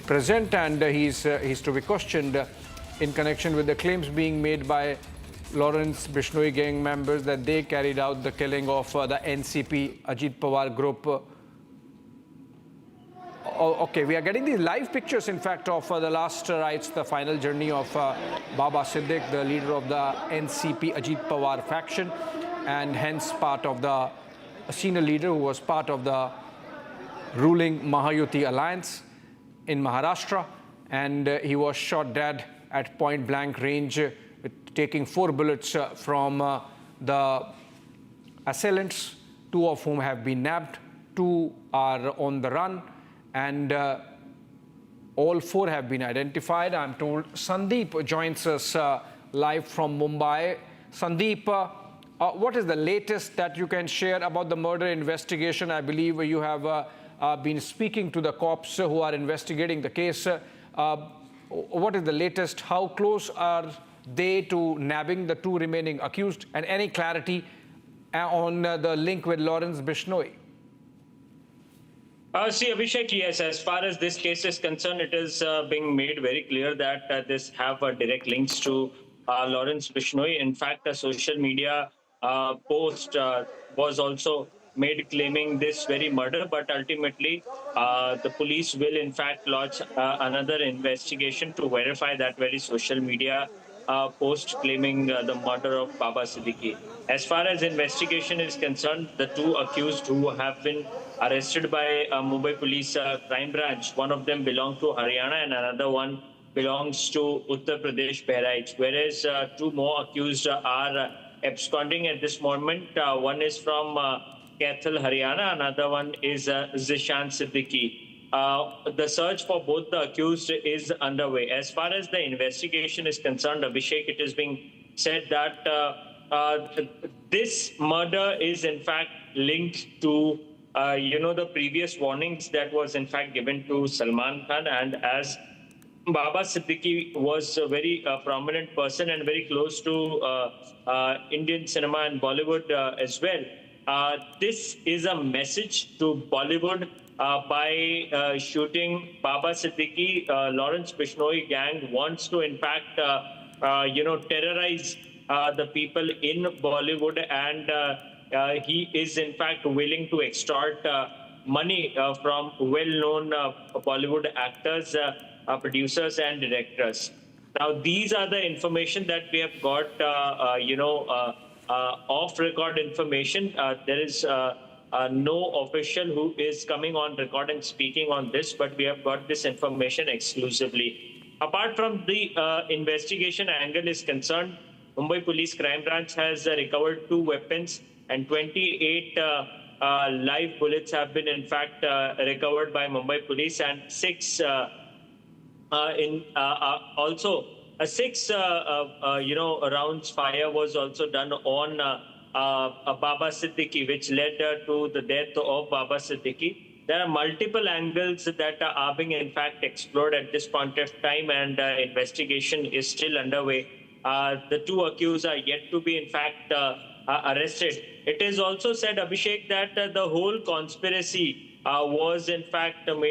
present, and he's to be questioned in connection with the claims being made by Lawrence Bishnoi gang members that they carried out the killing of the NCP Ajit Pawar group. Okay, we are getting these live pictures, in fact, of the last rites, the final journey of Baba Siddique, the leader of the NCP Ajit Pawar faction, and hence part of the senior leader who was part of the ruling Mahayuti alliance in Maharashtra, and he was shot dead at point-blank range, taking 4 bullets from the assailants, 2 of whom have been nabbed, 2 are on the run, and all 4 have been identified. I'm told Sandeep joins us live from Mumbai. Sandeep, what is the latest that you can share about the murder investigation? I believe you have been speaking to the cops who are investigating the case. What is the latest? How close are they to nabbing the 2 remaining accused? And any clarity on the link with Lawrence Bishnoi? See, Abhishek, yes, as far as this case is concerned, it is being made very clear that this have direct links to Lawrence Bishnoi. In fact, a social media post was also made claiming this very murder, but ultimately the police will in fact launch another investigation to verify that very social media post claiming the murder of Baba Siddique. As far as investigation is concerned, the 2 accused who have been arrested by Mumbai Police Crime Branch, one of them belongs to Haryana and another one belongs to Uttar Pradesh, Bahraich, whereas 2 more accused are absconding at this moment. One is from Kaithal, Haryana, another one is Zishan Siddiqui. The search for both the accused is underway. As far as the investigation is concerned, Abhishek, it is being said that this murder is in fact linked to the previous warnings that was in fact given to Salman Khan, and as Baba Siddique was a very prominent person and very close to Indian cinema and Bollywood as well. This is a message to Bollywood by shooting Baba Siddique. Lawrence Bishnoi gang wants to in fact terrorize the people in Bollywood, and he is in fact willing to extort money from well-known Bollywood actors, producers and directors. Now, these are the information that we have got, off-record information. There is no official who is coming on record and speaking on this, but we have got this information exclusively. Apart from the investigation angle is concerned, Mumbai Police Crime Branch has recovered 2 weapons and 28 live bullets have been in fact recovered by Mumbai Police, and 6 also 6 rounds fire was also done on Baba Siddique, which led to the death of Baba Siddique. There are multiple angles that are being in fact explored at this point of time, and investigation is still underway. The 2 accused are yet to be in fact arrested. It is also said, Abhishek, that the whole conspiracy was in fact done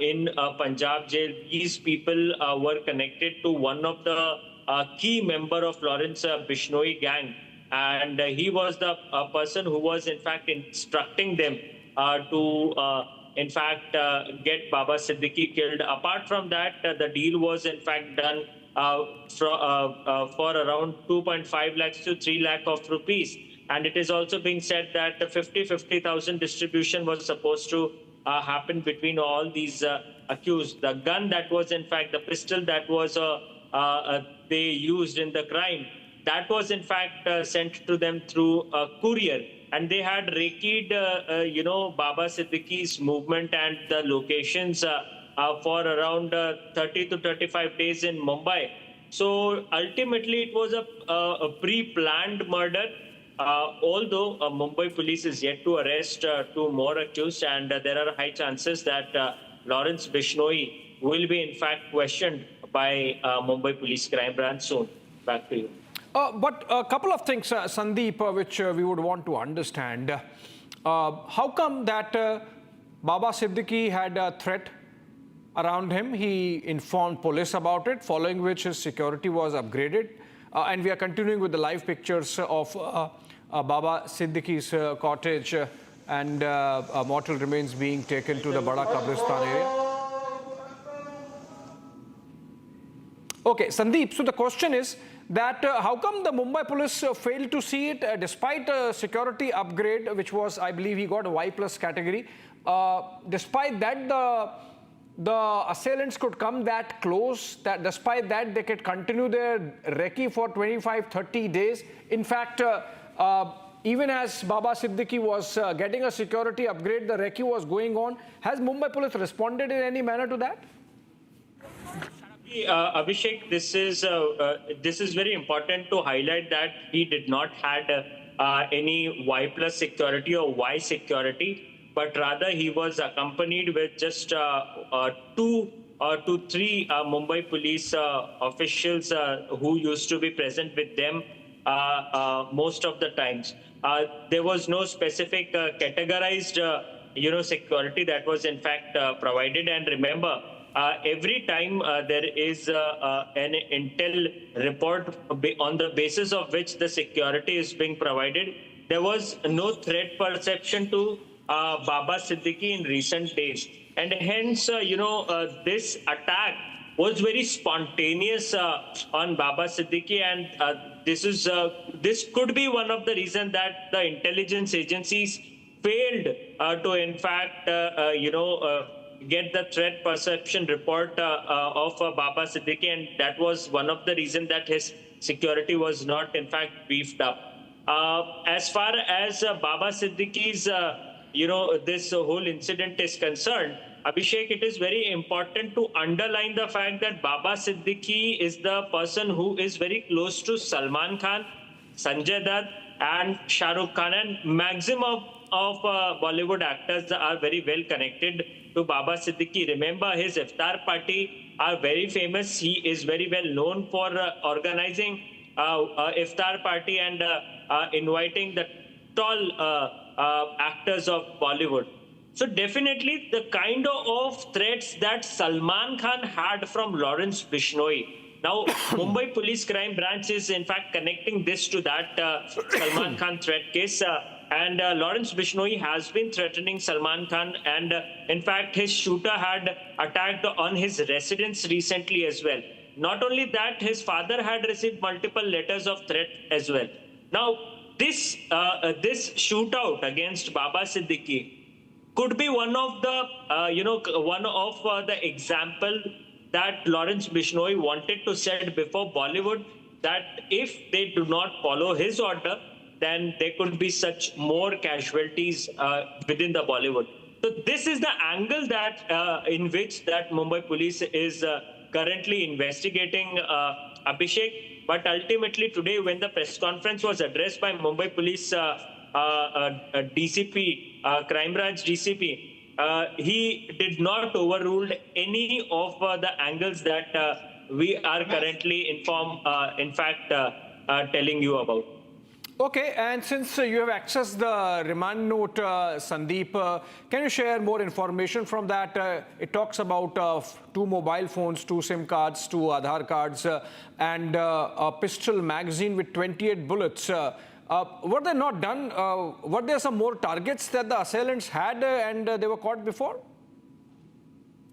in Punjab jail. These people were connected to one of the key member of Lawrence Bishnoi gang, and he was the person who was in fact instructing them to in fact get Baba Siddiqui killed. Apart from that, the deal was in fact done for around 2.5 lakhs to 3 lakh of rupees. And it is also being said that 50,000 distribution was supposed to happen between all these accused. The gun that was in fact, the pistol that was they used in the crime, that was in fact sent to them through a courier. And they had rekied, Baba Siddiqui's movement and the locations for around 30 to 35 days in Mumbai. So ultimately, it was a pre-planned murder. Although Mumbai police is yet to arrest 2 more accused, and there are high chances that Lawrence Bishnoi will be in fact questioned by Mumbai police crime branch soon. Back to you. But a couple of things, Sandeep, which we would want to understand. How come that Baba Siddiqui had a threat around him? He informed police about it, following which his security was upgraded. And we are continuing with the live pictures of Baba Siddiqui's cottage and mortal remains being taken to the Bada Qabristan area. Okay, Sandeep, so the question is that how come the Mumbai police failed to see it despite a security upgrade, which was, I believe, he got a Y+ category. Despite that, the assailants could come that close, that despite that they could continue their recce for 25-30 days. In fact, even as Baba Siddiqui was getting a security upgrade, the recce was going on. Has Mumbai police responded in any manner to that? Abhishek, this is very important to highlight that he did not had any Y+ security or Y security, but rather he was accompanied with just 2 to 3 Mumbai police officials who used to be present with them most of the times. There was no specific categorized security that was in fact provided. And remember, every time there is an intel report on the basis of which the security is being provided, there was no threat perception to Baba Siddiqui in recent days. And hence, this attack was very spontaneous on Baba Siddiqui, and this could be one of the reasons that the intelligence agencies failed to in fact get the threat perception report of Baba Siddiqui, and that was one of the reasons that his security was not in fact beefed up. As far as Baba Siddiqui's this whole incident is concerned, Abhishek, it is very important to underline the fact that Baba Siddiqui is the person who is very close to Salman Khan, Sanjay Dutt and Shah Rukh Khan, and maximum of Bollywood actors are very well connected to Baba Siddiqui. Remember, his iftar party are very famous. He is very well known for organizing iftar party and inviting the tall actors of Bollywood. So definitely the kind of threats that Salman Khan had from Lawrence Bishnoi. Now, Mumbai Police Crime Branch is in fact connecting this to that Salman Khan threat case. And Lawrence Bishnoi has been threatening Salman Khan, and in fact his shooter had attacked on his residence recently as well. Not only that, his father had received multiple letters of threat as well. Now, this shootout against Baba Siddiqui could be one of the example that Lawrence Bishnoi wanted to set before Bollywood, that if they do not follow his order, then there could be such more casualties within the Bollywood. So this is the angle that in which that Mumbai police is currently investigating, Abhishek. But ultimately today, when the press conference was addressed by Mumbai police DCP, Crime Branch DCP, he did not overrule any of the angles that we are currently telling you about. Okay, and since you have accessed the remand note, Sandeep, can you share more information from that? It talks about 2 mobile phones, 2 SIM cards, 2 Aadhaar cards, and a pistol magazine with 28 bullets. Were they not done? Were there some more targets that the assailants had and they were caught before?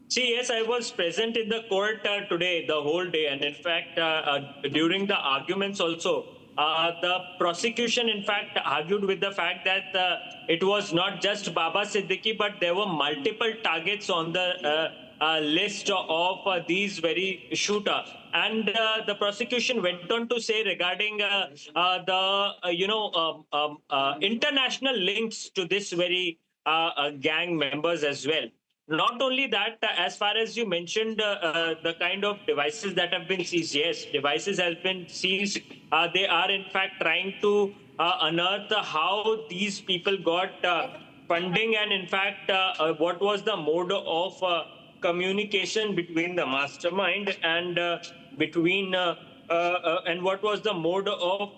See, yes, I was present in the court today, the whole day. And in fact, during the arguments also, the prosecution, in fact, argued with the fact that it was not just Baba Siddiqui, but there were multiple targets on the list of these very shooter. And the prosecution went on to say regarding the international links to this very gang members as well. Not only that, as far as you mentioned, the kind of devices that have been seized, yes, devices have been seized. They are in fact trying to unearth how these people got funding and in fact what was the mode of communication between the mastermind and and what was the mode of,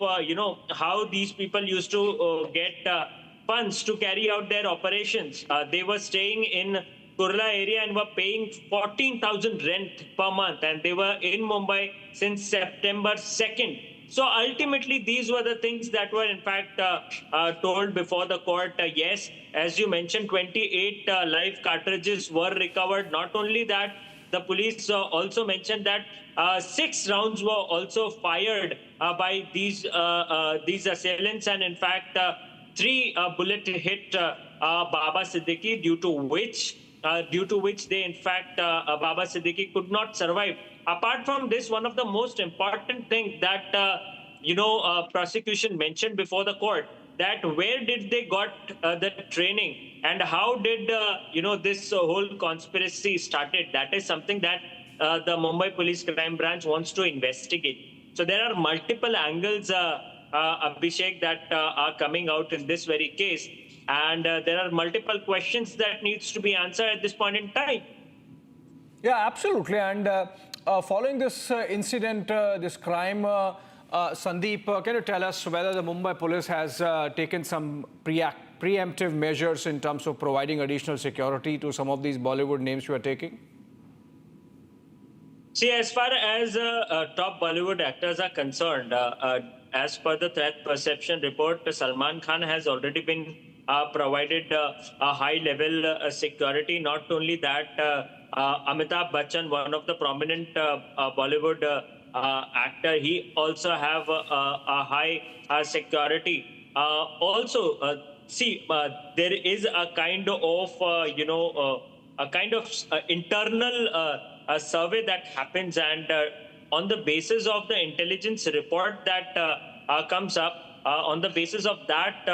how these people used to get funds to carry out their operations. They were staying in Kurla area and were paying 14,000 rent per month, and they were in Mumbai since September 2nd. So ultimately, these were the things that were in fact told before the court. Yes, as you mentioned, 28 live cartridges were recovered. Not only that, the police also mentioned that 6 rounds were also fired by these assailants, and in fact, 3 bullets hit Baba Siddiqui, due to which they, in fact, Baba Siddiqui could not survive. Apart from this, one of the most important things that, prosecution mentioned before the court, that where did they got the training and how did, this whole conspiracy started? That is something that the Mumbai Police Crime Branch wants to investigate. So there are multiple angles, Abhishek, that are coming out in this very case. And there are multiple questions that needs to be answered at this point in time. Yeah, absolutely. And following this incident, this crime, Sandeep, can you tell us whether the Mumbai police has taken some preemptive measures in terms of providing additional security to some of these Bollywood names you are taking? See, as far as top Bollywood actors are concerned, as per the threat perception report, Salman Khan has already been provided a high-level security. Not only that, Amitabh Bachchan, one of the prominent Bollywood actor, he also have a high security. Also, there is a kind of, internal survey that happens, and on the basis of the intelligence report that comes up, on the basis of that,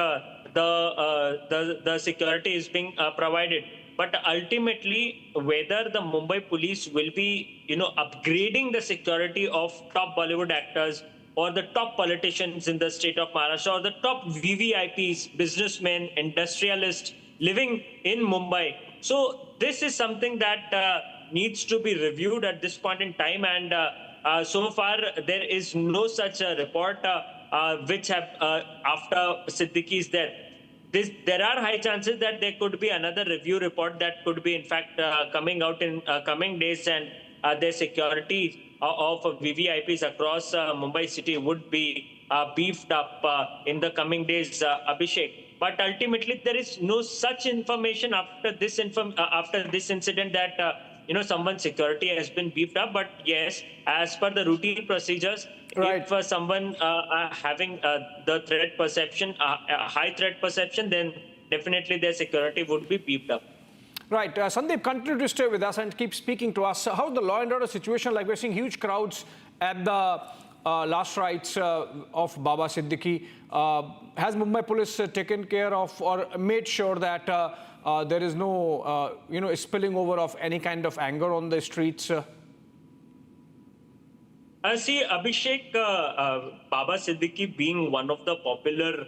the security is being provided. But ultimately, whether the Mumbai police will be, upgrading the security of top Bollywood actors or the top politicians in the state of Maharashtra or the top VVIPs, businessmen, industrialists living in Mumbai. So this is something that needs to be reviewed at this point in time. And so far, there is no such a report which have, after Siddiqui's death. There are high chances that there could be another review report that could be, in fact, coming out in coming days, and their security of VVIPs across Mumbai city would be beefed up in the coming days, Abhishek. But ultimately, there is no such information after this incident that someone's security has been beefed up. But yes, as per the routine procedures, right, if someone having the threat perception, high threat perception, then definitely their security would be beefed up. Right. Sandeep, continue to stay with us and keep speaking to us. How's the law and order situation like? We're seeing huge crowds at the last rites of Baba Siddiqui. Has Mumbai police taken care of or made sure that there is no, spilling over of any kind of anger on the streets? See, Abhishek, Baba Siddiqui being one of the popular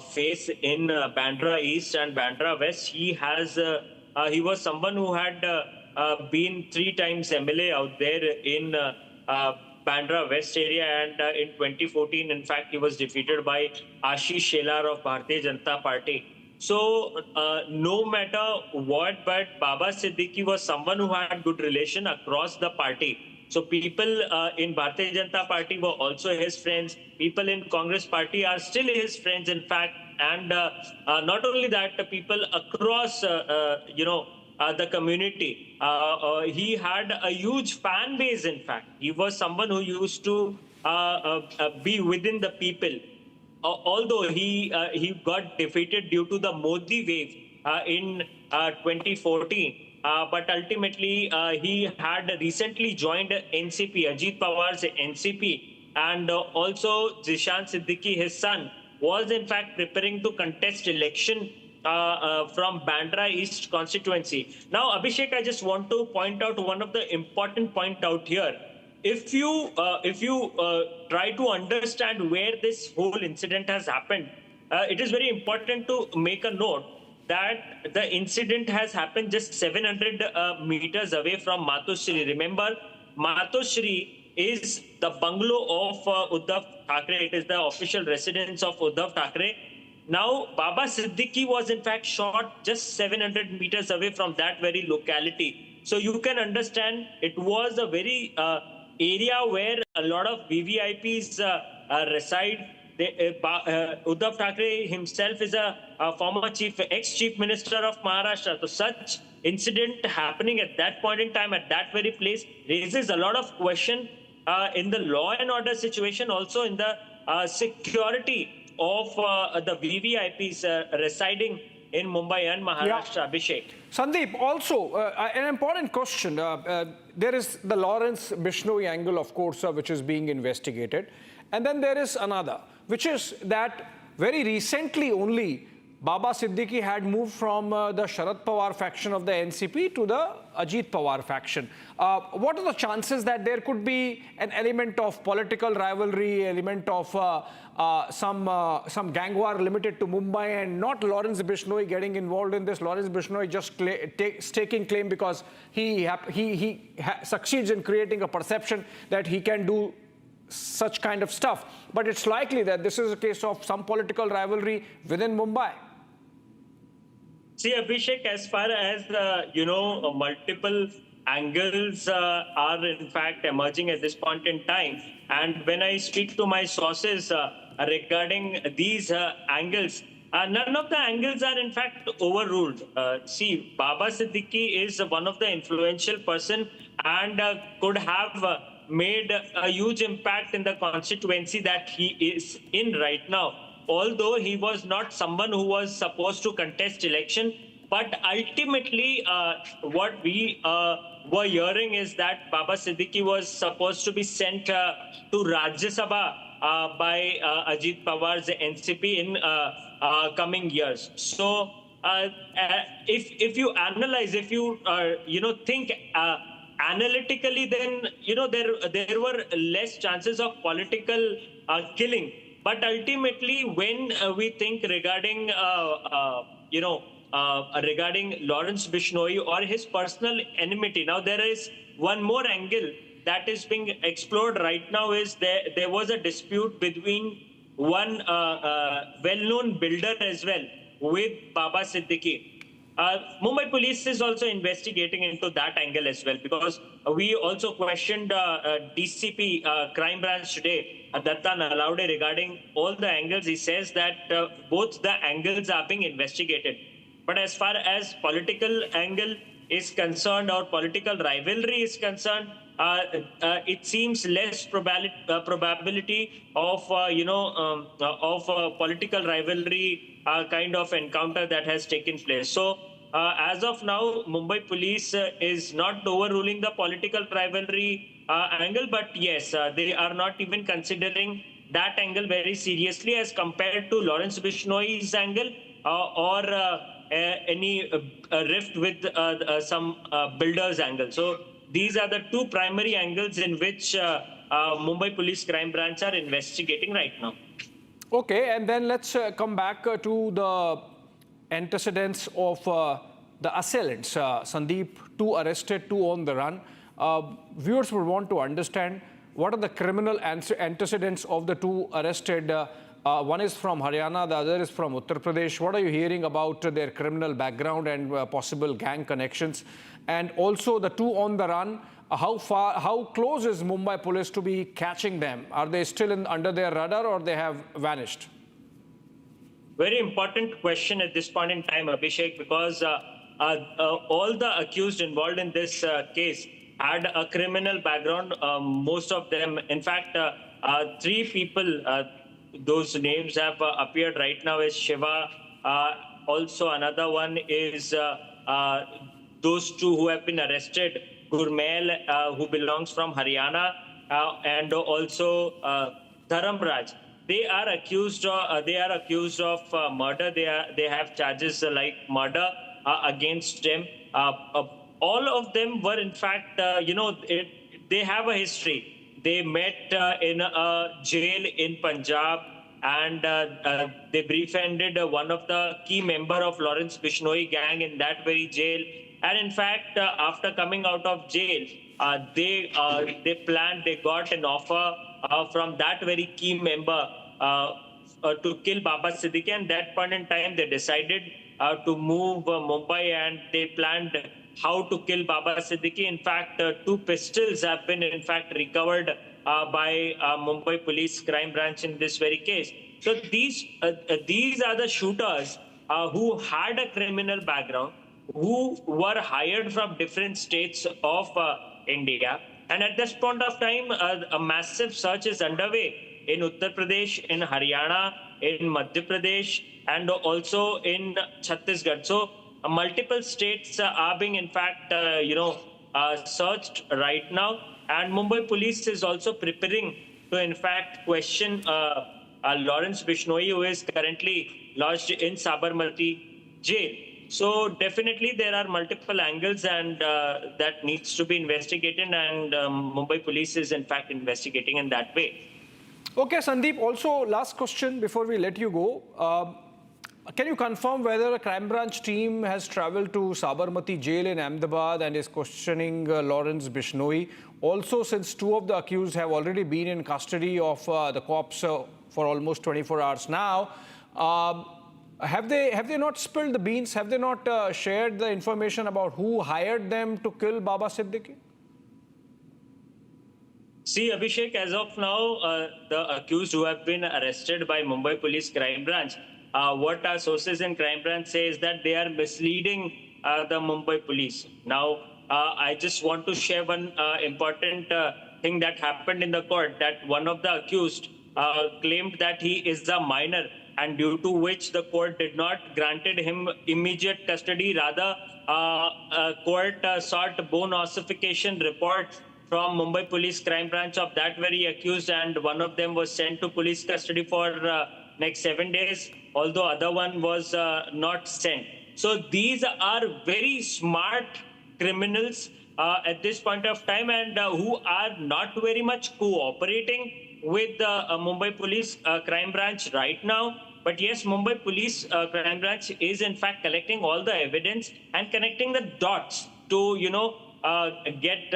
face in Bandra East and Bandra West, he was someone who had been 3 times MLA out there in Bandra West area, and in 2014, in fact, he was defeated by Ashish Shelar of Bharatiya Janata Party. So no matter what, but Baba Siddiqui was someone who had good relation across the party. So people in Bharatiya Janata Party were also his friends. People in Congress Party are still his friends, in fact. And not only that, people across, the community. He had a huge fan base, in fact. He was someone who used to be within the people. Although he got defeated due to the Modi wave in 2014. But ultimately, he had recently joined NCP, Ajit Pawar's NCP, and also Zishan Siddiqui, his son, was in fact preparing to contest election from Bandra East constituency. Now, Abhishek, I just want to point out one of the important point out here. If you try to understand where this whole incident has happened, it is very important to make a note that the incident has happened just 700 meters away from Matoshri. Remember, Matoshri is the bungalow of Uddhav Thackeray. It is the official residence of Uddhav Thackeray. Now, Baba Siddiqui was in fact shot just 700 meters away from that very locality. So you can understand it was a very area where a lot of VVIPs reside. Uddhav Thackeray himself is a former ex-chief minister of Maharashtra. So such incident happening at that point in time, at that very place, raises a lot of question in the law and order situation, also in the security of the VVIPs residing in Mumbai and Maharashtra. Yeah. Abhishek. Sandeep, also an important question. There is the Lawrence Bishnoi angle, of course, which is being investigated. And then there is another, which is that very recently only Baba Siddiqui had moved from the Sharad Pawar faction of the NCP to the Ajit Pawar faction. What are the chances that there could be an element of political rivalry, element of some gang war limited to Mumbai, and not Lawrence Bishnoi getting involved in this? Lawrence Bishnoi just staking claim because he succeeds in creating a perception that he can do such kind of stuff. But it's likely that this is a case of some political rivalry within Mumbai. See, Abhishek, as far as, multiple angles are in fact emerging at this point in time. And when I speak to my sources regarding these angles, none of the angles are in fact overruled. See, Baba Siddiqui is one of the influential person and could have made a huge impact in the constituency that he is in right now. Although he was not someone who was supposed to contest election, but ultimately what we were hearing is that Baba Siddiqui was supposed to be sent to Rajya Sabha by Ajit Pawar's NCP in coming years. So if you analyze, if you think analytically, then there were less chances of political killing. But ultimately, when we think regarding regarding Lawrence Bishnoi or his personal enmity, now there is one more angle that is being explored right now. Is there was a dispute between one well-known builder as well with Baba Siddiqui. Mumbai police is also investigating into that angle as well, because we also questioned DCP crime branch today, Datta Nalaude, regarding all the angles. He says that both the angles are being investigated. But as far as political angle is concerned or political rivalry is concerned, it seems less probability of political rivalry kind of encounter that has taken place. So as of now, Mumbai police is not overruling the political rivalry angle, but yes, they are not even considering that angle very seriously as compared to Lawrence Bishnoi's angle or any rift with some builders angle. So these are the two primary angles in which Mumbai Police Crime Branch are investigating right now. Okay, and then let's come back to the antecedents of the assailants. Sandeep, 2 arrested, 2 on the run. Viewers would want to understand What are the criminal antecedents of the two arrested? One is from Haryana, the other is from Uttar Pradesh. What are you hearing about their criminal background and possible gang connections? And also the two on the run, how close is Mumbai police to be catching them? Are they still under their radar or they have vanished? Very important question at this point in time, Abhishek, because all the accused involved in this case had a criminal background. Most of them, in fact, three people, those names have appeared right now as Shiva. Also, another one is those two who have been arrested, Gurmail, who belongs from Haryana, and also Dharamraj. They are accused of murder. They have charges like murder against them. All of them were, in fact, they have a history. They met in a jail in Punjab, and they befriended one of the key member of Lawrence Bishnoi gang in that very jail. And in fact, after coming out of jail, they got an offer from that very key member to kill Baba Siddiqui. And that point in time, they decided to move Mumbai, and they planned how to kill Baba Siddiqui. In fact, two pistols have been, in fact, recovered by Mumbai Police Crime Branch in this very case. So these are the shooters who had a criminal background, who were hired from different states of India. And at this point of time, a massive search is underway in Uttar Pradesh, in Haryana, in Madhya Pradesh, and also in Chhattisgarh. So multiple states are being, in fact, searched right now. And Mumbai police is also preparing to, in fact, question Lawrence Bishnoi, who is currently lodged in Sabarmati jail. So definitely there are multiple angles, and that needs to be investigated, and Mumbai police is, in fact, investigating in that way. Okay, Sandeep, also last question before we let you go. Can you confirm whether a crime branch team has traveled to Sabarmati jail in Ahmedabad and is questioning Lawrence Bishnoi? Also, since two of the accused have already been in custody of the cops for almost 24 hours now, have they not spilled the beans? Have they not shared the information about who hired them to kill Baba Siddiqui? See, Abhishek, as of now, the accused who have been arrested by Mumbai Police Crime Branch, what our sources in Crime Branch say is that they are misleading the Mumbai Police. Now, I just want to share one important thing that happened in the court, that one of the accused claimed that he is a minor, and due to which the court did not granted him immediate custody. Rather, court sought bone ossification reports from Mumbai Police Crime Branch of that very accused, and one of them was sent to police custody for next 7 days, although other one was not sent. So these are very smart criminals at this point of time, and who are not very much cooperating with the Mumbai Police Crime Branch right now. But yes, Mumbai Police Crime Branch is, in fact, collecting all the evidence and connecting the dots to, get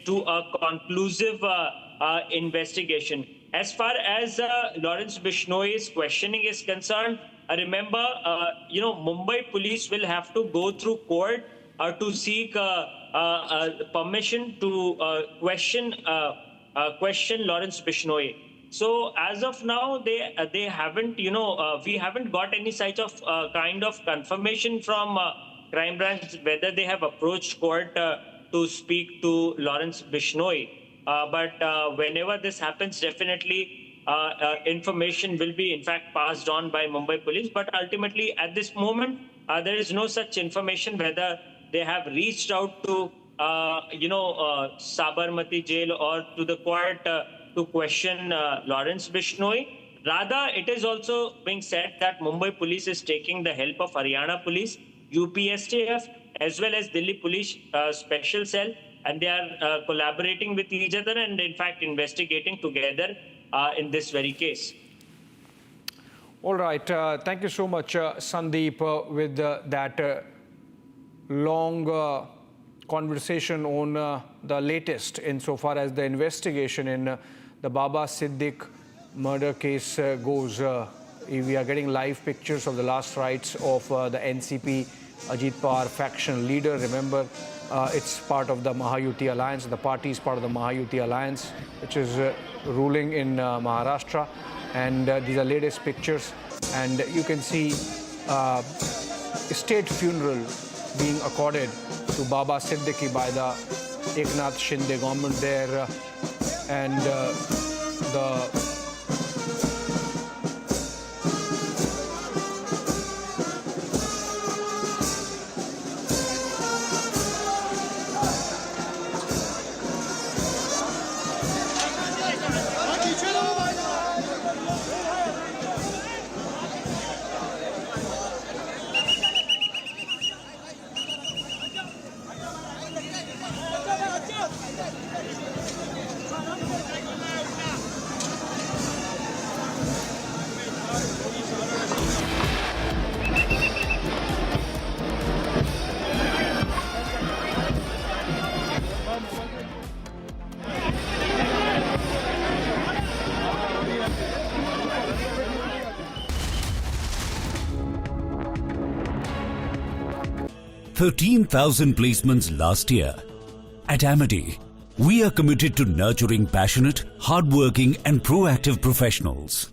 to a conclusive investigation. As far as Lawrence Bishnoi's questioning is concerned, remember, Mumbai police will have to go through court to seek permission to question Lawrence Bishnoi. So as of now, they haven't, we haven't got any such of kind of confirmation from Crime Branch whether they have approached court to speak to Lawrence Bishnoi. But whenever this happens, definitely information will be, in fact, passed on by Mumbai police. But ultimately, at this moment, there is no such information whether they have reached out to, Sabarmati jail or to the court to question Lawrence Bishnoi. Rather, it is also being said that Mumbai police is taking the help of Haryana police, UPSTF, as well as Delhi police special cell, and they are collaborating with each other and, in fact, investigating together in this very case. All right. Thank you so much, Sandeep, with that long conversation on the latest insofar as the investigation in the Baba Siddiq murder case goes. We are getting live pictures of the last rites of the NCP Ajit Pawar faction leader. Remember, it's part of the Mahayuti alliance. The party is part of the Mahayuti alliance, which is ruling in Maharashtra. And these are latest pictures. And you can see a state funeral being accorded to Baba Siddiqui by the Eknath Shinde government there. And the 13,000 placements last year. At Amity, we are committed to nurturing passionate, hardworking and proactive professionals.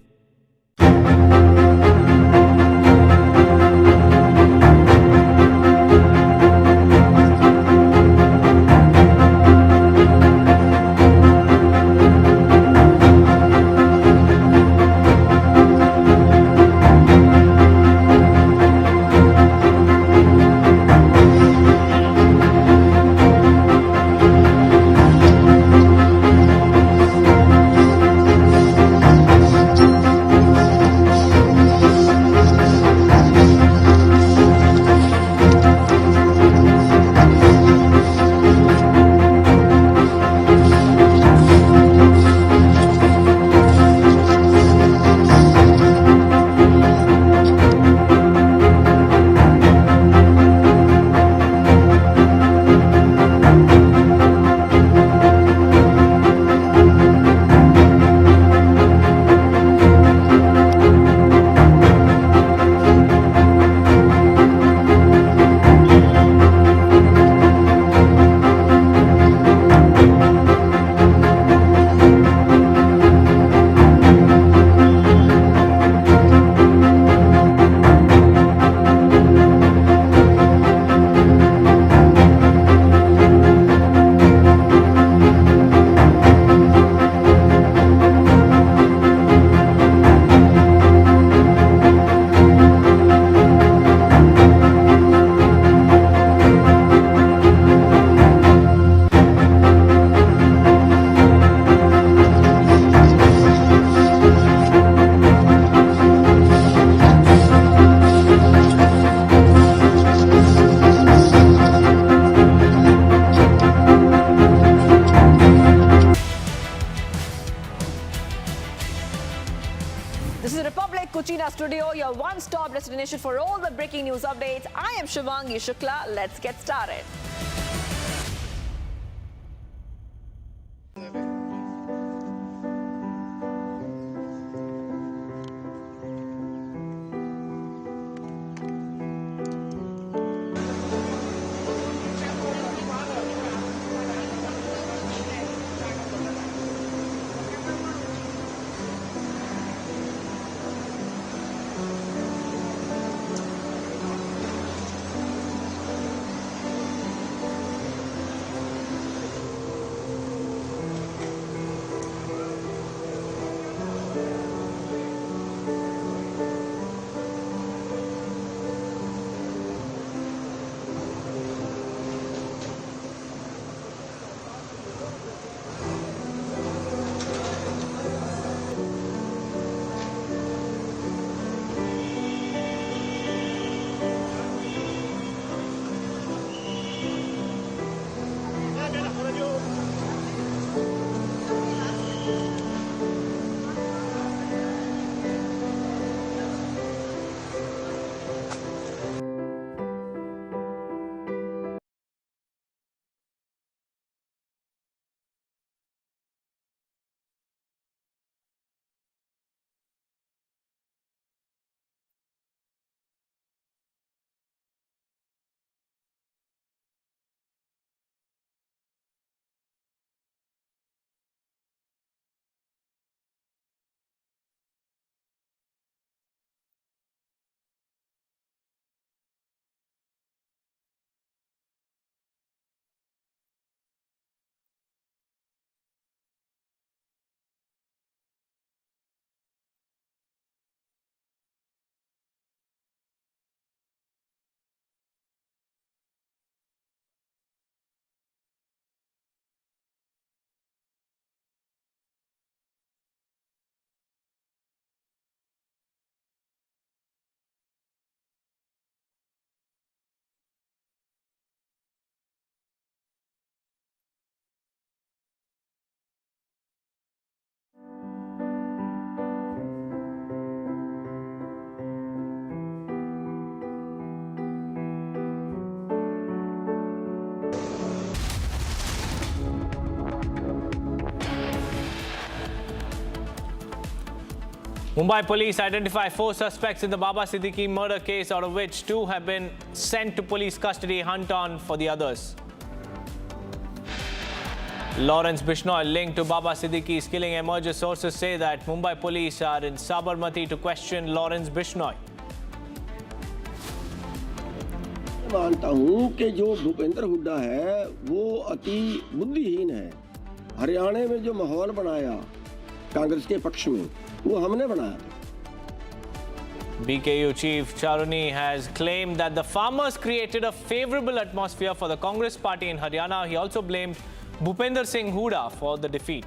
Studio, your one-stop destination for all the breaking news updates. I am Shivangi Shukla. Let's get started. Mumbai police identify 4 suspects in the Baba Siddiqui murder case, out of which 2 have been sent to police custody. Hunt on for the others. Lawrence Bishnoi linked to Baba Siddiqui's killing emerges. Sources say that Mumbai police are in Sabarmati to question Lawrence Bishnoi. मानता हूं कि जो भूपेंद्र हुड्डा है वो अति बुद्धिहीन है। हरियाणा में जो माहौल बनाया कांग्रेस के पक्ष में वो हमने बनाया था। BKU chief Charuni has claimed that the farmers created a favorable atmosphere for the Congress party in Haryana. He also blamed Bhupender Singh Hooda for the defeat.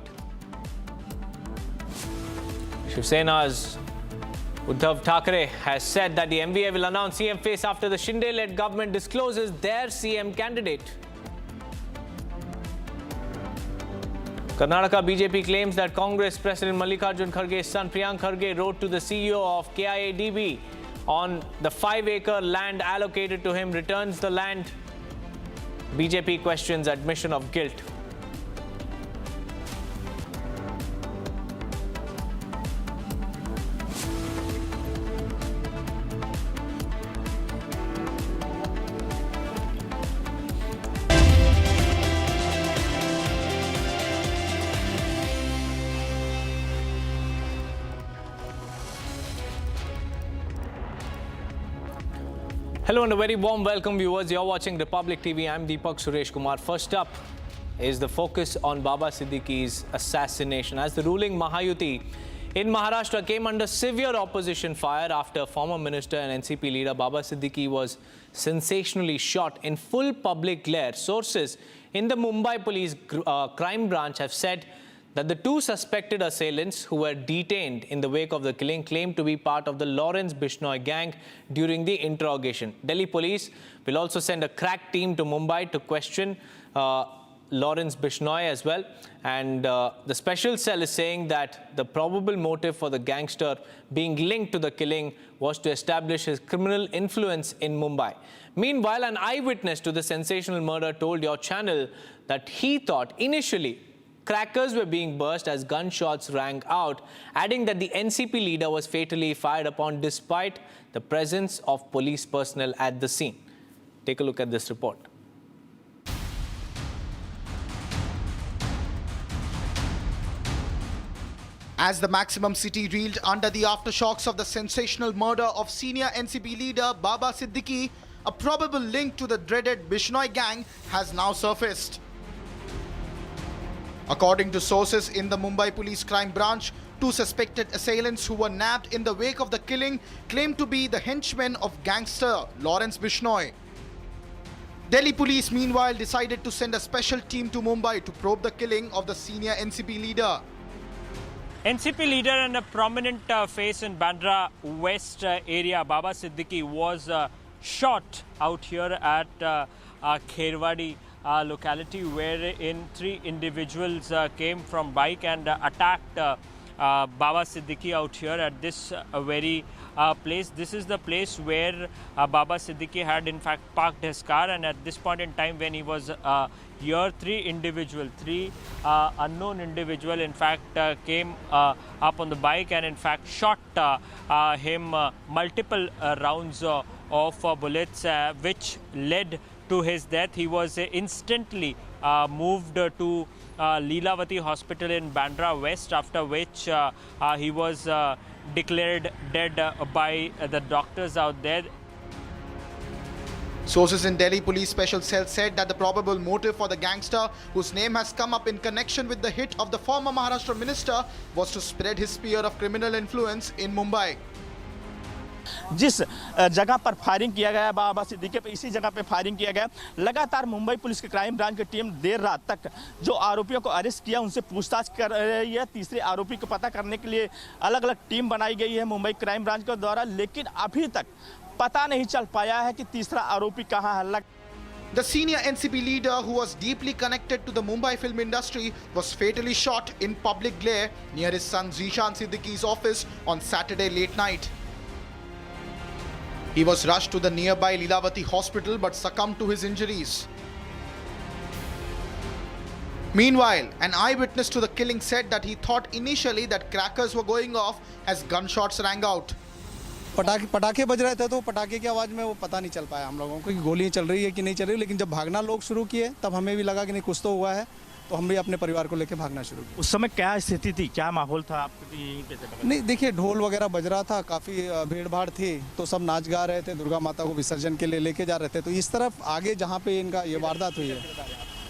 Shiv Sena's Uddhav Thackeray has said that the MVA will announce CM face after the Shinde-led government discloses their CM candidate. Karnataka BJP claims that Congress President Mallikarjun Kharge's son Priyank Kharge wrote to the CEO of KIADB on the 5-acre land allocated to him, returns the land. BJP questions admission of guilt. Hello and a very warm welcome, viewers. You're watching Republic TV. I'm Deepak Suresh Kumar. First up is the focus on Baba Siddiqui's assassination, as the ruling Mahayuti in Maharashtra came under severe opposition fire after former minister and NCP leader Baba Siddiqui was sensationally shot in full public glare. Sources in the Mumbai police crime branch have said that the 2 suspected assailants who were detained in the wake of the killing claimed to be part of the Lawrence Bishnoi gang during the interrogation. Delhi police will also send a crack team to Mumbai to question Lawrence Bishnoi as well. And the special cell is saying that the probable motive for the gangster being linked to the killing was to establish his criminal influence in Mumbai. Meanwhile, an eyewitness to the sensational murder told your channel that he thought initially crackers were being burst as gunshots rang out, adding that the NCP leader was fatally fired upon despite the presence of police personnel at the scene. Take a look at this report. As the maximum city reeled under the aftershocks of the sensational murder of senior NCP leader Baba Siddiqui, a probable link to the dreaded Bishnoi gang has now surfaced. According to sources in the Mumbai police crime branch, 2 suspected assailants who were nabbed in the wake of the killing claimed to be the henchmen of gangster Lawrence Bishnoi. Delhi police meanwhile decided to send a special team to Mumbai to probe the killing of the senior NCP leader. NCP leader and a prominent face in Bandra West area, Baba Siddiqui, was shot out here at Kherwadi locality, wherein 3 individuals came from bike and attacked Baba Siddiqui out here at this very place. This is the place where Baba Siddiqui had in fact parked his car, and at this point in time when he was here, 3 unknown individual in fact came up on the bike and in fact shot him multiple rounds of bullets, which led to his death. He was instantly moved to Leelavati Hospital in Bandra West, after which he was declared dead by the doctors out there. Sources in Delhi police special cell said that the probable motive for the gangster, whose name has come up in connection with the hit of the former Maharashtra minister, was to spread his sphere of criminal influence in Mumbai. जिस जगह पर firing किया गया बाबा सिद्दीकी पे, इसी जगह पे firing किया गया। लगातार मुंबई पुलिस के क्राइम ब्रांच की टीम देर रात तक जो आरोपियों को अरेस्ट किया उनसे पूछताछ कर रही है। तीसरे आरोपी को पता करने के लिए अलग अलग टीम बनाई गई है मुंबई क्राइम ब्रांच के द्वारा, लेकिन अभी तक पता नहीं चल पाया है कि तीसरा आरोपी कहाँ है। The senior NCP leader, who was deeply connected to the Mumbai film industry, was fatally shot in public glare near his son Zishan Siddiqui's office on Saturday late night. He was rushed to the nearby Leelavati hospital but succumbed to his injuries. Meanwhile, an eyewitness to the killing said that he thought initially that crackers were going off as gunshots rang out. पटाखे बज रहे थे तो पटाखे की आवाज़ में वो पता नहीं चल पाया हम लोगों को कि गोलियां चल रही है कि नहीं चल रही, लेकिन जब भागना लोग शुरू किए तब हमें भी लगा कि नहीं कुछ तो हुआ है, तो हम भी अपने परिवार को लेकर भागना शुरू किया। उस समय क्या स्थिति थी, क्या माहौल था आपको यहीं पे? नहीं देखिए, ढोल वगैरह बज रहा था, काफ़ी भीड़ भाड़ थी, तो सब नाच गा रहे थे, दुर्गा माता को विसर्जन के लिए लेके जा रहे थे। तो इस तरफ आगे जहाँ पे इनका ये वारदात हुई है,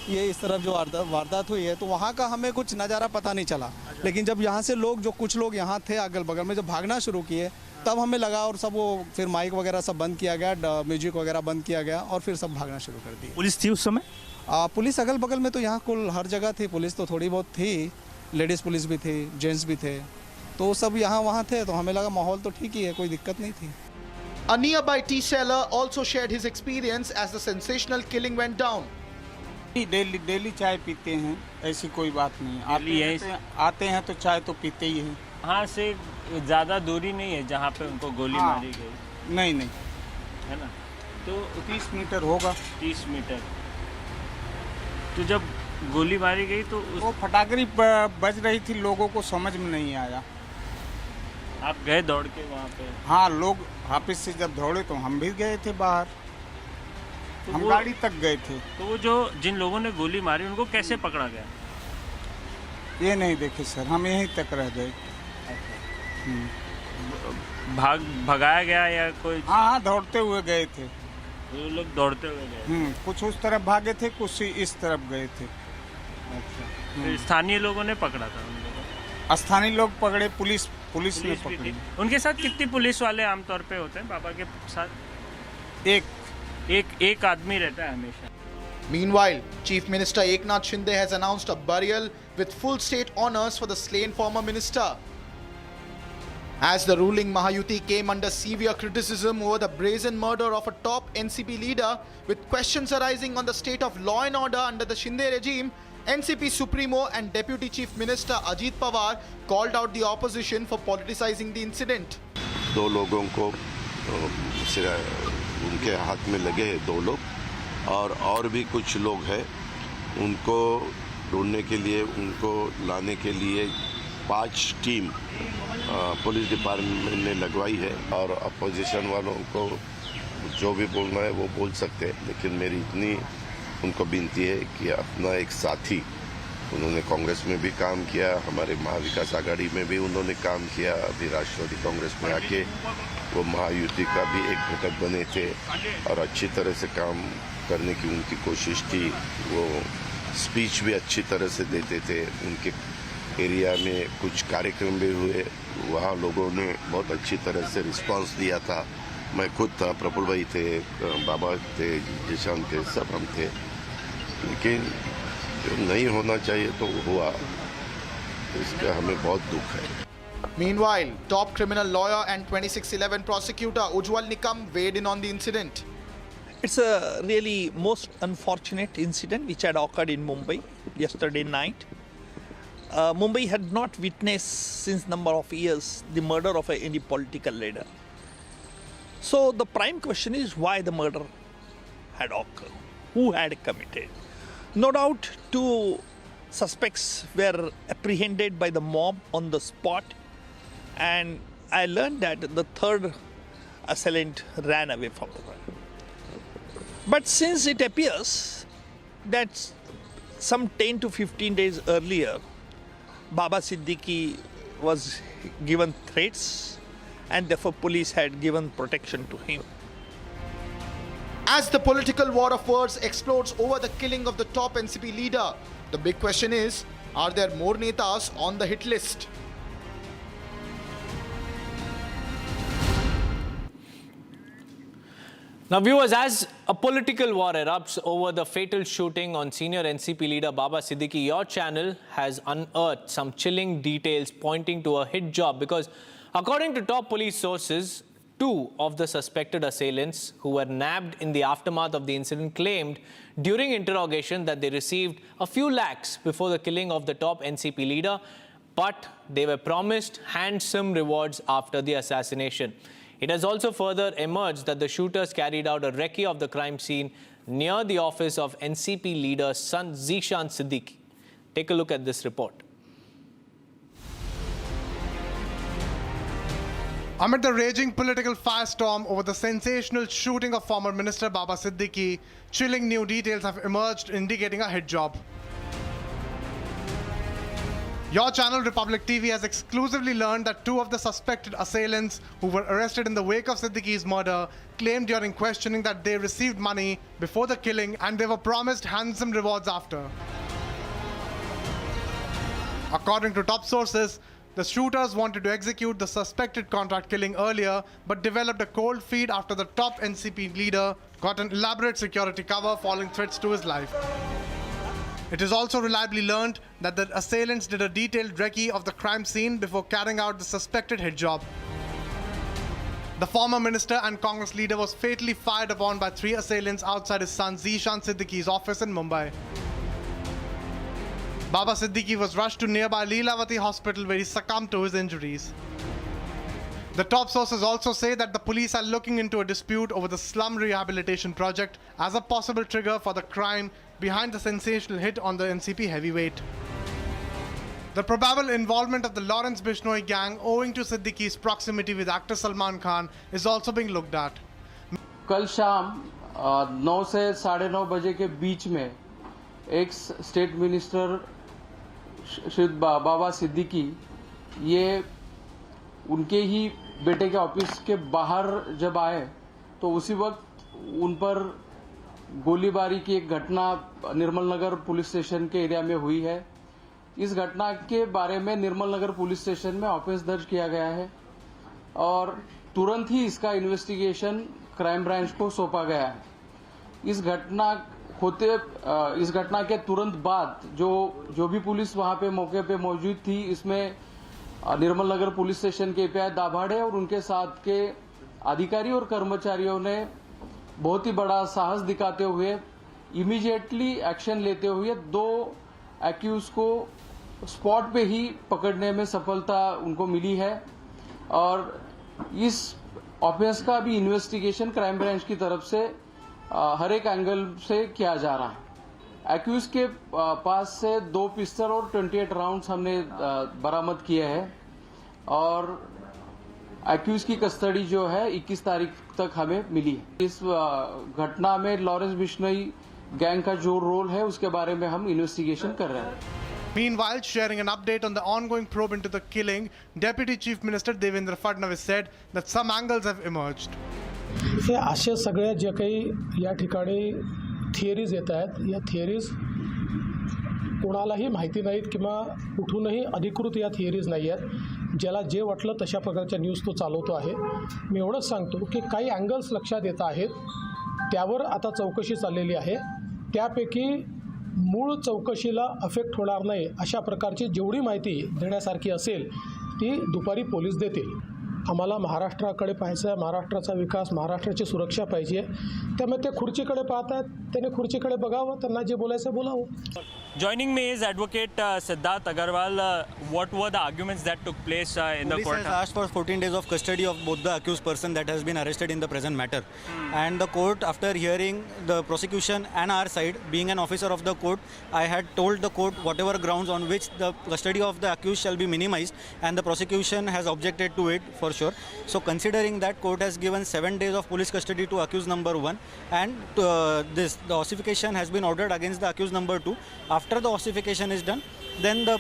ये इस तरफ जो वारदात हुई है, तो वहाँ का हमें कुछ नज़ारा पता नहीं चला, लेकिन जब यहाँ से लोग, जो कुछ लोग यहाँ थे अगल बगल में, जब भागना शुरू किए तब हमें लगा, और सब वो फिर माइक वगैरह सब बंद किया गया, म्यूजिक वगैरह बंद किया गया और फिर सब भागना शुरू कर दिया। पुलिस थी उस समय? पुलिस अगल बगल में तो यहाँ कुल हर जगह थी पुलिस, तो थोड़ी बहुत थी, लेडीज़ पुलिस भी थी, जेंट्स भी थे, तो सब यहाँ वहाँ थे, तो हमें लगा माहौल तो ठीक ही है, कोई दिक्कत नहीं थी। A nearby tea seller also shared his experience as the sensational killing went down. Daily चाय पीते हैं, ऐसी कोई बात नहीं, आते हैं तो चाय तो पीते ही हैं। वहाँ से ज़्यादा दूरी नहीं है जहाँ पे उनको गोली मारी गई? नहीं है ना, तो 30 मीटर होगा। 30 मीटर। तो जब गोली मारी गई तो वो फटाकरी बज रही थी, लोगों को समझ में नहीं आया। आप गए दौड़ के वहाँ पे? हाँ, लोग ऑफिस से जब दौड़े तो हम भी गए थे बाहर, तो हम गाड़ी तक गए थे। तो वो जो जिन लोगों ने गोली मारी उनको कैसे पकड़ा गया? ये नहीं देखे सर, हम यहीं तक रह गए। भगाया गया या कोई? हाँ, दौड़ते हुए गए थे। वो लोग दौड़ते हुए गए? कुछ उस तरफ भागे थे, कुछ इस तरफ गए थे। अच्छा, तो स्थानीय लोगों ने पकड़ा था उन लोगों? स्थानीय लोग पकड़े, पुलिस ने पकड़ी। उनके साथ कितने पुलिस वाले आमतौर पे होते हैं बाबा के साथ? एक आदमी रहता है हमेशा। Meanwhile, Chief Minister Eknath Shinde has announced a burial with full state honors for the slain former minister. As the ruling Mahayuti came under severe criticism over the brazen murder of a top NCP leader, with questions arising on the state of law and order under the Shinde regime, NCP Supremo and Deputy Chief Minister Ajit Pawar called out the opposition for politicizing the incident. दो लोगों को उनके हाथ में लगे हैं, 2 लोग, और भी कुछ लोग हैं, उनको ढूंढने के लिए, उनको लाने के लिए 5 टीम पुलिस डिपार्टमेंट ने लगवाई है। और अपोजिशन वालों को जो भी बोलना है वो बोल सकते हैं, लेकिन मेरी इतनी उनको विनती है कि अपना एक साथी, उन्होंने कांग्रेस में भी काम किया, हमारे महाविकास आघाड़ी में भी उन्होंने काम किया, अभी राष्ट्रवादी कांग्रेस में आके वो महायुति का भी एक घटक बने थे और अच्छी तरह से काम करने की उनकी कोशिश थी। वो स्पीच भी अच्छी तरह से देते थे, उनके एरिया में कुछ कार्यक्रम भी हुए, वहाँ लोगों ने बहुत अच्छी तरह से रिस्पांस दिया था। मैं खुद था, प्रफुल्ल भाई थे, बाबा थे, जिशान थे, सब हम थे, लेकिन जो नहीं होना चाहिए तो हुआ, इसका हमें बहुत दुख है। Meanwhile, top criminal lawyer and 2611 prosecutor Ujwal Nikam weighed in on the incident. It's a really most unfortunate incident which had occurred in Mumbai yesterday night. Mumbai had not witnessed since number of years the murder of any political leader. So the prime question is why the murder had occurred, who had committed. No doubt 2 suspects were apprehended by the mob on the spot, and I learned that the 3rd assailant ran away from the crime. But since it appears that some 10 to 15 days earlier, Baba Siddiqui was given threats and therefore police had given protection to him. As the political war of words explodes over the killing of the top NCP leader, the big question is, are there more netas on the hit list? Now, viewers, as a political war erupts over the fatal shooting on senior NCP leader Baba Siddiqui, your channel has unearthed some chilling details pointing to a hit job, because according to top police sources, 2 of the suspected assailants who were nabbed in the aftermath of the incident claimed during interrogation that they received a few lakhs before the killing of the top NCP leader, but they were promised handsome rewards after the assassination. It has also further emerged that the shooters carried out a recce of the crime scene near the office of NCP leader's son Zishan Siddiqui. Take a look at this report. Amid the raging political firestorm over the sensational shooting of former Minister Baba Siddiqui, chilling new details have emerged indicating a hit job. Your channel, Republic TV, has exclusively learned that two of the suspected assailants who were arrested in the wake of Siddiqui's murder claimed during questioning that they received money before the killing and they were promised handsome rewards after. According to top sources, the shooters wanted to execute the suspected contract killing earlier, but developed a cold feet after the top NCP leader got an elaborate security cover following threats to his life. It is also reliably learned that the assailants did a detailed recce of the crime scene before carrying out the suspected hit job. The former minister and Congress leader was fatally fired upon by three assailants outside his son Zishan Siddiqui's office in Mumbai. Baba Siddiqui was rushed to nearby Leelavati hospital where he succumbed to his injuries. The top sources also say that the police are looking into a dispute over the slum rehabilitation project as a possible trigger for the crime behind the sensational hit on the NCP heavyweight. The probable involvement of the Lawrence Bishnoi gang owing to Siddiqui's proximity with actor Salman Khan is also being looked at. कल शाम 9 से 9:30 बजे के बीच में एक state minister Shri बाबा सिद्दीकी ये उनके ही बेटे के ऑफिस के बाहर जब आए तो उसी वक्त उन पर गोलीबारी की एक घटना निर्मल नगर पुलिस स्टेशन के एरिया में हुई है। इस घटना के बारे में निर्मल नगर पुलिस स्टेशन में ऑफिस दर्ज किया गया है और तुरंत ही इसका इन्वेस्टिगेशन क्राइम ब्रांच को सौंपा गया है। इस घटना के तुरंत बाद जो भी पुलिस वहां पे मौके पे मौजूद थी, इसमें निर्मल नगर पुलिस स्टेशन के एपीआई दाभाड़े और उनके साथ के अधिकारी और कर्मचारियों ने बहुत ही बड़ा साहस दिखाते हुए इमीडिएटली एक्शन लेते हुए 2 एक्यूज को स्पॉट पे ही पकड़ने में सफलता उनको मिली है और इस ऑफेंस का भी इन्वेस्टिगेशन क्राइम ब्रांच की तरफ से हर एक एंगल से किया जा रहा है। एक्यूज के पास से 2 पिस्टल और 28 राउंड्स हमने बरामद किए हैं और एक्यूज की कस्टडी जो है 21 तारीख तक हमें मिली है। इस घटना में लॉरेंस बिश्नोई गैंग का जो रोल है उसके बारे में हम इन्वेस्टिगेशन कर रहे हैं। Meanwhile, sharing an update on the ongoing probe into the killing, Deputy Chief Minister Devendra Fadnavis said that some angles have emerged. हे अशा सगळ्या जे काही या ठिकाणी थिअरीज येत आहेत, या थिअरीज कोणालाही माहिती नाहीत किंवा कुठूनही अधिकृत या थिअरीज नाही आहेत। ज्याला जे वाटलं तशा प्रकारच्या न्यूज तो चालवतो आहे। मी एवढंच सांगतो की काही अँगल्स लक्षात येत आहेत, त्यावर आता चौकशी चाललेली आहे। त्यापैकी मूळ चौकशीला अफेक्ट होणार नाही अशा प्रकारची जेवढी माहिती देण्यासारखी असेल ती दुपारी पोलीस देतील। आम्हाला महाराष्ट्राकडे पाहायचं आहे, महाराष्ट्राचा विकास, महाराष्ट्राची सुरक्षा पाहिजे। त्यामुळे ते खुर्चीकडे पाहतात, त्याने खुर्चीकडे बघावं, त्यांना जे बोलायचं बोलावं। Joining me is Advocate Siddharth Agarwal. What were the arguments that took place in the court? Police has asked for 14 days of custody of both the accused person that has been arrested in the present matter. And the court, after hearing the prosecution and our side, being an officer of the court, I had told the court whatever grounds on which the custody of the accused shall be minimized, and the prosecution has objected to it for sure. So considering that, court has given 7 days of police custody to accused number 1, and the ossification has been ordered against the accused number 2. After the ossification is done, then the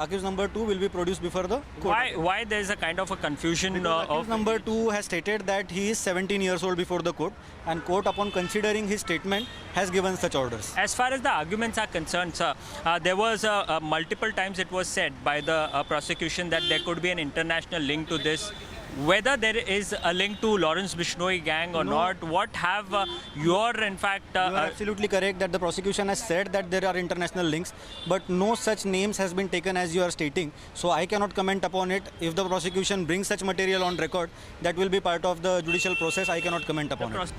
accused number 2 will be produced before the court. Why there is a kind of a confusion? Accused number 2 has stated that he is 17 years old before the court, and court, upon considering his statement, has given such orders. As far as the arguments are concerned, sir, there was multiple times it was said by the prosecution that there could be an international link to this. Whether there is a link to Lawrence Bishnoi gang or not, what have your, in fact... you are absolutely correct that the prosecution has said that there are international links, but no such names has been taken as you are stating. So I cannot comment upon it. If the prosecution brings such material on record, that will be part of the judicial process. I cannot comment upon it.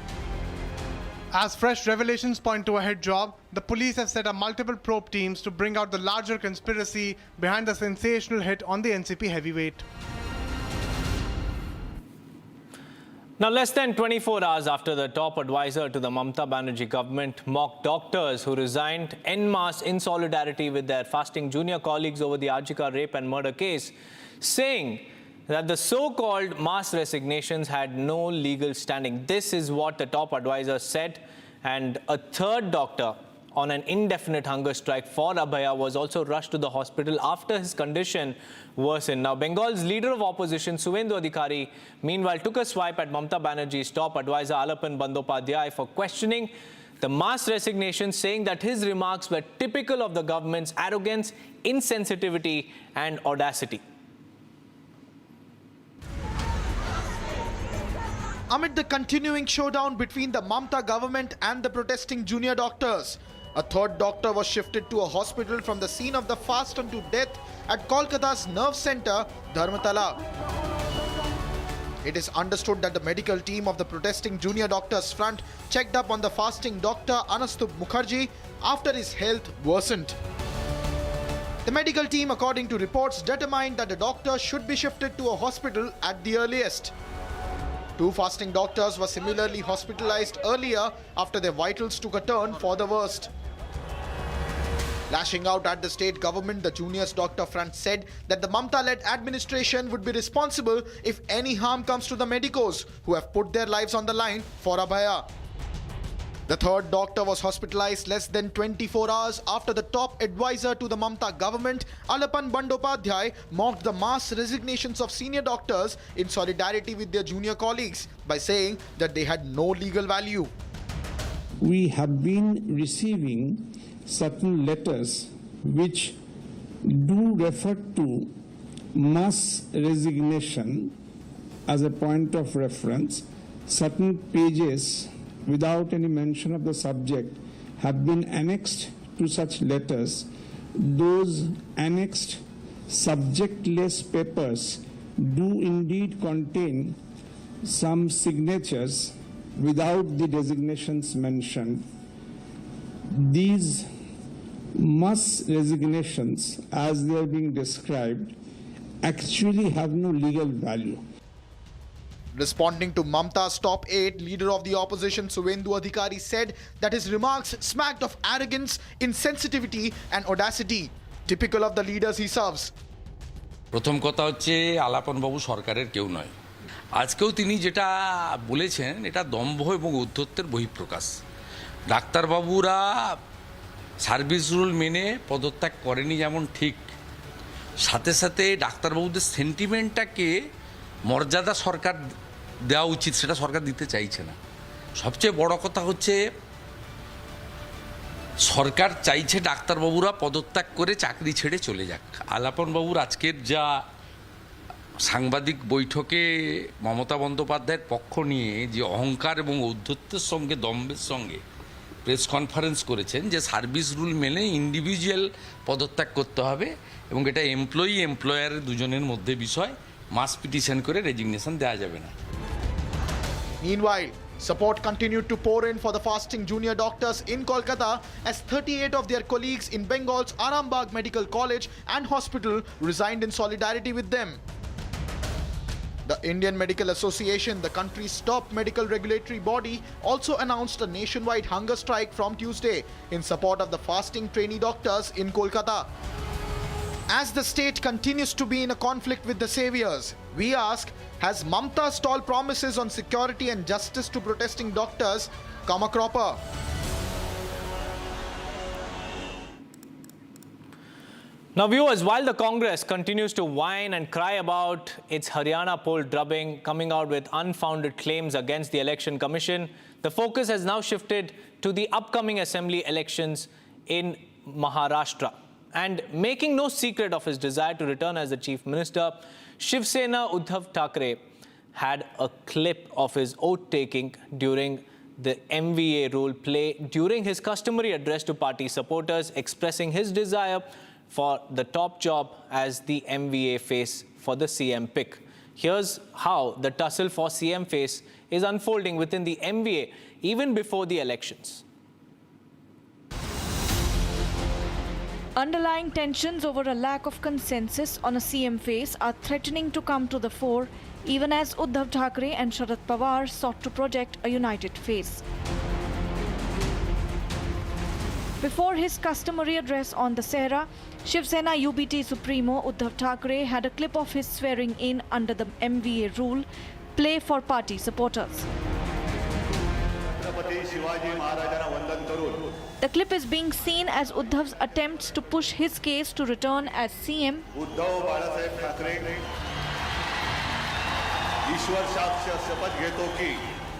As fresh revelations point to a hit job, the police have set up multiple probe teams to bring out the larger conspiracy behind the sensational hit on the NCP heavyweight. Now, less than 24 hours after the top advisor to the Mamata Banerjee government mocked doctors who resigned en masse in solidarity with their fasting junior colleagues over the Arjika rape and murder case, saying that the so-called mass resignations had no legal standing. This is what the top advisor said, and a third doctor on an indefinite hunger strike for Abhaya was also rushed to the hospital after his condition worsened. Now, Bengal's leader of opposition, Suvendu Adhikari, meanwhile took a swipe at Mamata Banerjee's top advisor, Alapan Bandyopadhyay, for questioning the mass resignation, saying that his remarks were typical of the government's arrogance, insensitivity and audacity. Amid the continuing showdown between the Mamata government and the protesting junior doctors, a third doctor was shifted to a hospital from the scene of the fast unto death at Kolkata's nerve center, Dharmatala. It is understood that the medical team of the protesting junior doctors front checked up on the fasting doctor Anastub Mukherjee after his health worsened. The medical team, according to reports, determined that the doctor should be shifted to a hospital at the earliest. Two fasting doctors were similarly hospitalized earlier after their vitals took a turn for the worst. Lashing out at the state government, the juniors doctor front said that the Mamata-led administration would be responsible if any harm comes to the medicos who have put their lives on the line for Abhaya. The third doctor was hospitalized less than 24 hours after the top advisor to the Mamata government, Alapan Bandyopadhyay, mocked the mass resignations of senior doctors in solidarity with their junior colleagues by saying that they had no legal value. We have been receiving certain letters which do refer to mass resignation as a point of reference. Certain pages without any mention of the subject have been annexed to such letters. Those annexed subjectless papers do indeed contain some signatures without the designations mentioned. These mass resignations, as they are being described, actually have no legal value. Responding to Mamata's top 8, leader of the opposition Suvendu Adhikari said that his remarks smacked of arrogance, insensitivity and audacity, typical of the leaders he serves. প্রথম কথা হচ্ছে আলাপন বাবু সরকারের কেউ নয়। আজকেও তিনি যেটা বলেছেন এটা দম্ভ এবং উদ্ধত্তের বহিঃপ্রকাশ। ডাক্তারবাবুরা সার্ভিস রুল মেনে পদত্যাগ করেনি যেমন ঠিক, সাথে সাথে ডাক্তারবাবুদের সেন্টিমেন্টটাকে মর্যাদা সরকার দেওয়া উচিত, সেটা সরকার দিতে চাইছে না। সবচেয়ে বড় কথা হচ্ছে সরকার চাইছে ডাক্তারবাবুরা পদত্যাগ করে চাকরি ছেড়ে চলে যাক। আলাপন বাবুর আজকের যা সাংবাদিক বৈঠকে মমতা বন্দ্যোপাধ্যায়ের পক্ষ নিয়ে যে অহংকার এবং ঔদ্ধত্যের সঙ্গে দম্ভের সঙ্গে প্রেস কনফারেন্স করেছেন যে সার্ভিস রুল মেনে ইন্ডিভিজুয়াল পদত্যাগ করতে হবে এবং এটা এমপ্লয়ি এমপ্লয়ার দুজনের মধ্যে বিষয়, মাস পিটিশন করে রেজিগনেশন দেওয়া যাবে না। Meanwhile, support continued to pour in for the fasting junior doctors in Kolkata as 38 of their colleagues in Bengal's Arnab Medical College and Hospital resigned in solidarity with them. The Indian Medical Association, the country's top medical regulatory body, also announced a nationwide hunger strike from Tuesday in support of the fasting trainee doctors in Kolkata. As the state continues to be in a conflict with the saviors, we ask, has Mamata's tall promises on security and justice to protesting doctors come a cropper? Now, viewers, while the Congress continues to whine and cry about its Haryana poll drubbing, coming out with unfounded claims against the Election Commission, the focus has now shifted to the upcoming assembly elections in Maharashtra. And making no secret of his desire to return as the Chief Minister, Shiv Sena Uddhav Thackeray had a clip of his oath-taking during the MVA role play during his customary address to party supporters, expressing his desire for the top job as the MVA face for the CM pick. Here's how the tussle for CM face is unfolding within the MVA even before the elections. Underlying tensions over a lack of consensus on a CM face are threatening to come to the fore, even as Uddhav Thackeray and Sharad Pawar sought to project a united face. Before his customary address on the Sehra, Shiv Sena UBT Supremo Uddhav Thackeray had a clip of his swearing in under the MVA rule play for party supporters. The clip is being seen as Uddhav's attempts to push his case to return as CM.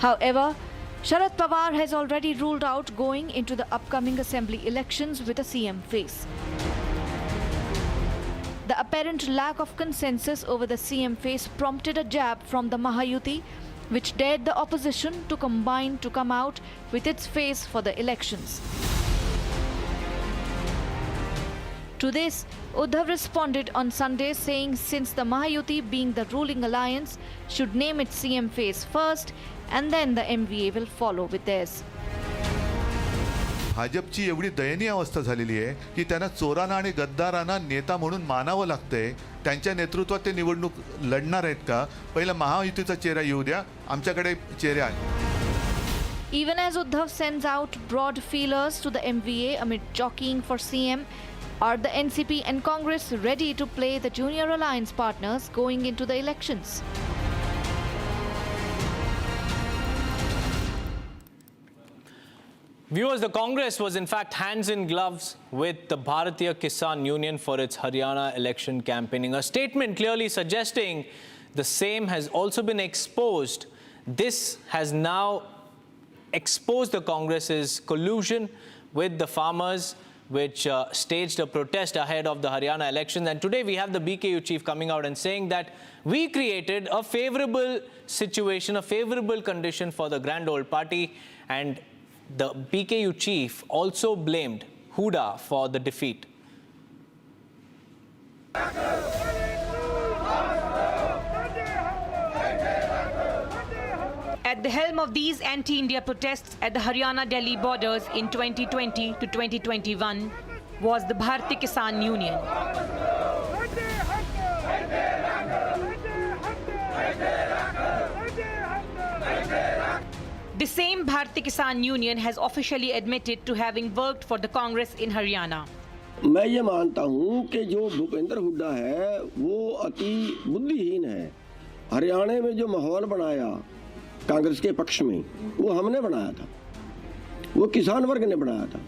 However, Sharad Pawar has already ruled out going into the upcoming assembly elections with a CM face. The apparent lack of consensus over the CM face prompted a jab from the Mahayuti, which dared the opposition to combine to come out with its face for the elections. To this, Uddhav responded on Sunday saying since the Mahayuti, being the ruling alliance, should name its CM face first and then the MVA will follow with theirs. भाजपची एवढी दयनीय अवस्था झालेली आहे की त्यांना चोरांना आणि गद्दारांना नेता म्हणून मानावं लागतंय. त्यांच्या नेतृत्वात ते निवडणूक लढणार आहेत का? पहिला महायुतीचा चेहरा येऊ द्या, आमच्याकडे चेहरे आहेत. Even as Uddhav sends out broad feelers to the MVA amid jockeying for CM, are the NCP and Congress ready to play the junior alliance partners going into the elections? Viewers, the Congress was in fact hands in gloves with the Bharatiya Kisan Union for its Haryana election campaigning. A statement clearly suggesting the same has also been exposed. This has now exposed the Congress's collusion with the farmers, which staged a protest ahead of the Haryana elections. And today we have the BKU chief coming out and saying that we created a favorable situation, a favorable condition for the Grand Old Party. And the BKU chief also blamed Huda for the defeat. At the helm of these anti-India protests at the Haryana-Delhi borders in 2020 to 2021 was the Bharatiya Kisan Union. The same Bharatiya Kisan Union has officially admitted to having worked for the Congress in Haryana. मैं ये मानता हूँ कि जो भूपेंद्र हुड्डा है वो अति बुद्धिहीन है. हरियाणा में जो माहौल बनाया कांग्रेस के पक्ष में वो हमने बनाया था, वो किसान वर्ग ने बनाया था.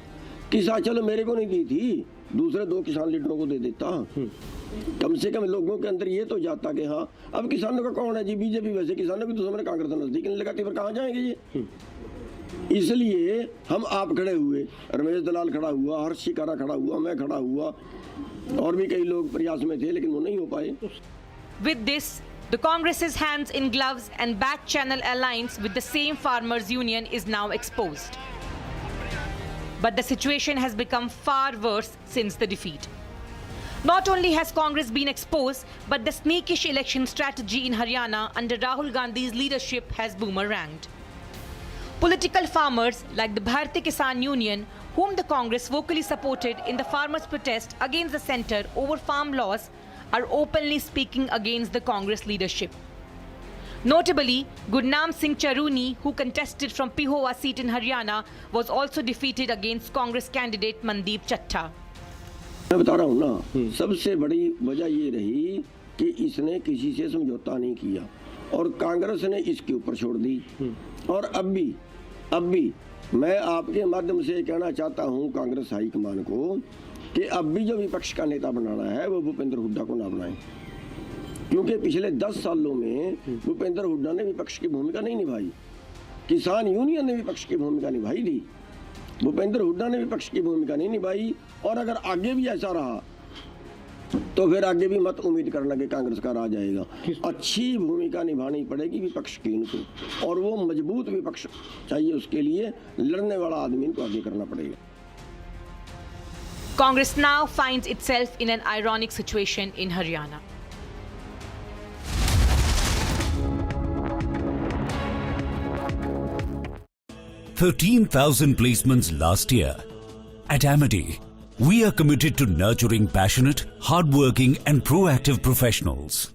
किसान चलो मेरे को नहीं दी थी, दूसरे दो किसान लीडरों को दे देता. कम से कम लोगों के अंदर ये तो जाता कि हाँ अब किसानों का कौन है जी, बीजेपी. वैसे किसानों की दुश्मन कांग्रेस नजदीक नहीं लगाती, फिर कहाँ जाएंगे ये. इसलिए हम आप खड़े हुए, रमेश दलाल खड़ा हुआ, हर्ष शिकारा खड़ा हुआ, मैं खड़ा हुआ, और भी कई लोग प्रयास में थे लेकिन वो नहीं हो पाए. With this, the Congress's hands in gloves and back channel alliance with the same farmers union is now exposed. But the situation has become far worse since the defeat. Not only has Congress been exposed, but the sneakish election strategy in Haryana under Rahul Gandhi's leadership has boomeranged. Political farmers like the Bharatiya Kisan Union, whom the Congress vocally supported in the farmers' protest against the centre over farm laws, are openly speaking against the Congress leadership. Notably, Gurnam Singh Charuni, who contested from Pihowa seat in Haryana, was also defeated against Congress candidate Mandeep Chatta. मैं बता रहा हूँ ना, सबसे बड़ी वजह ये रही कि इसने किसी से समझौता नहीं किया और कांग्रेस ने इसके ऊपर छोड़ दी. और अब भी मैं आपके माध्यम से कहना चाहता हूँ कांग्रेस हाईकमान को कि अब भी जो विपक्ष का नेता बनाना है वो भूपेंद्र हुड्डा को ना बनाए, क्योंकि पिछले 10 सालों में भूपेंद्र हुड्डा ने विपक्ष की भूमिका नहीं निभाई. किसान यूनियन ने विपक्ष की भूमिका निभाई थी, भूपेंद्र हुड्डा ने विपक्ष की भूमिका नहीं निभाई. और अगर आगे भी ऐसा रहा तो फिर आगे भी मत उम्मीद करना कि कांग्रेस का राज आएगा. अच्छी भूमिका निभानी पड़ेगी विपक्ष की इनको, और वो मजबूत विपक्ष चाहिए, उसके लिए लड़ने वाला आदमी इनको आगे करना पड़ेगा. Congress now finds itself in an ironic situation in Haryana. $13,000 placements last year. At Amity, we are committed to nurturing passionate, hardworking and proactive professionals.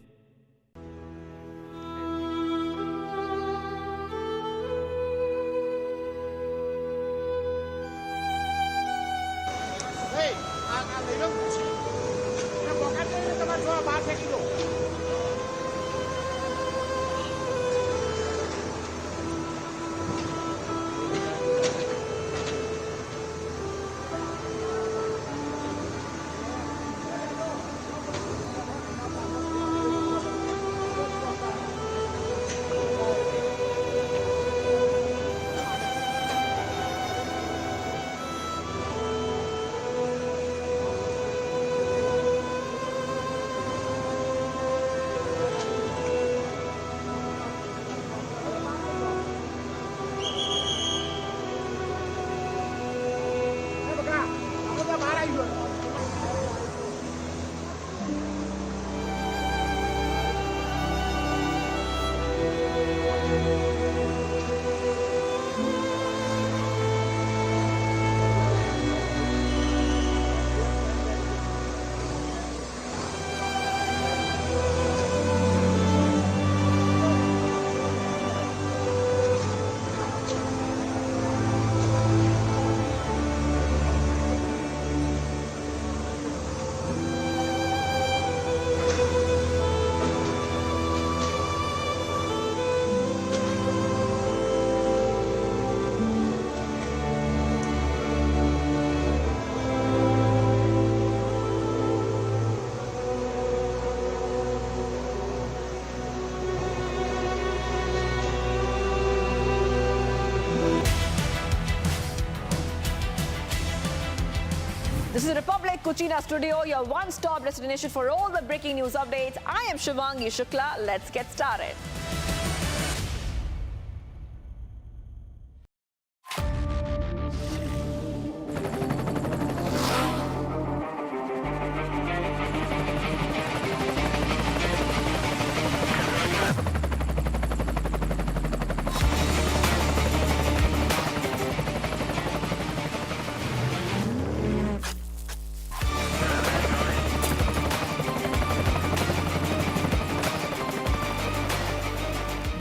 This is Republic Kuchina Studio, your one-stop destination for all the breaking news updates. I am Shivangi Shukla. Let's get started.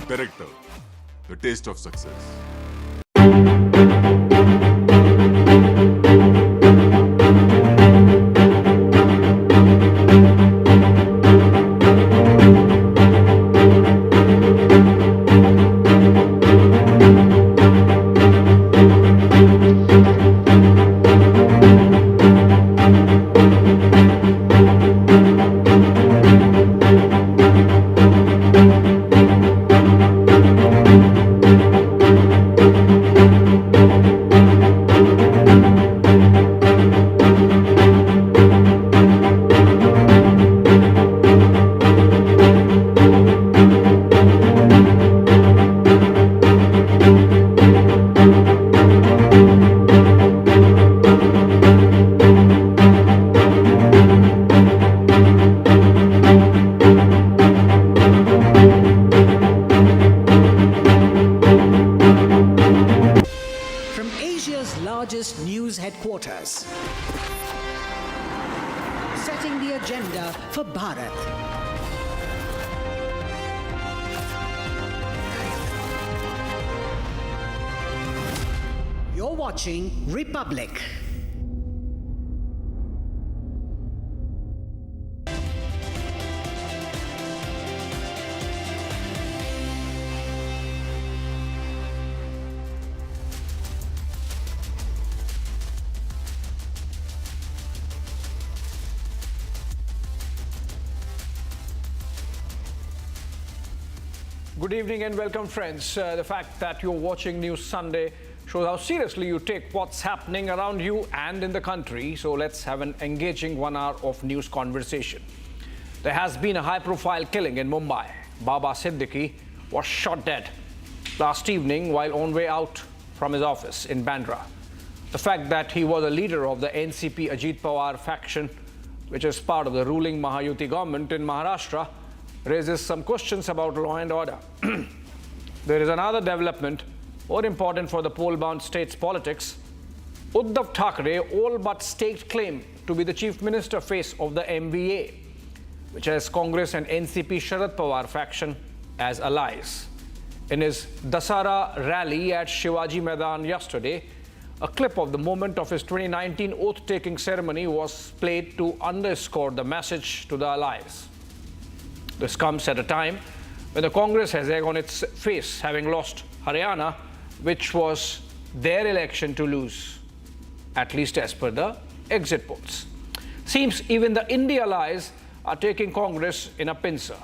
Character, the taste of success. Headquarters, setting the agenda for Bharat. You're watching Republic. Good evening and welcome, friends. The fact that you're watching News Sunday shows how seriously you take what's happening around you and in the country. So let's have an engaging 1 hour of news conversation. There has been a high-profile killing in Mumbai. Baba Siddiqui was shot dead last evening while on way out from his office in Bandra. The fact that he was a leader of the NCP Ajit Pawar faction, which is part of the ruling Mahayuti government in Maharashtra, raises some questions about law and order. There is another development more important for the poll-bound state's politics. Uddhav Thackeray all but staked claim to be the chief minister face of the MVA, which has Congress and NCP Sharad Pawar faction as allies. In his Dasara rally at Shivaji Maidan yesterday, a clip of the moment of his 2019 oath-taking ceremony was played to underscore the message to the allies. This comes at a time when the Congress has egg on its face, having lost Haryana, which was their election to lose, at least as per the exit polls. Seems even the Indi allies are taking Congress in a pincer.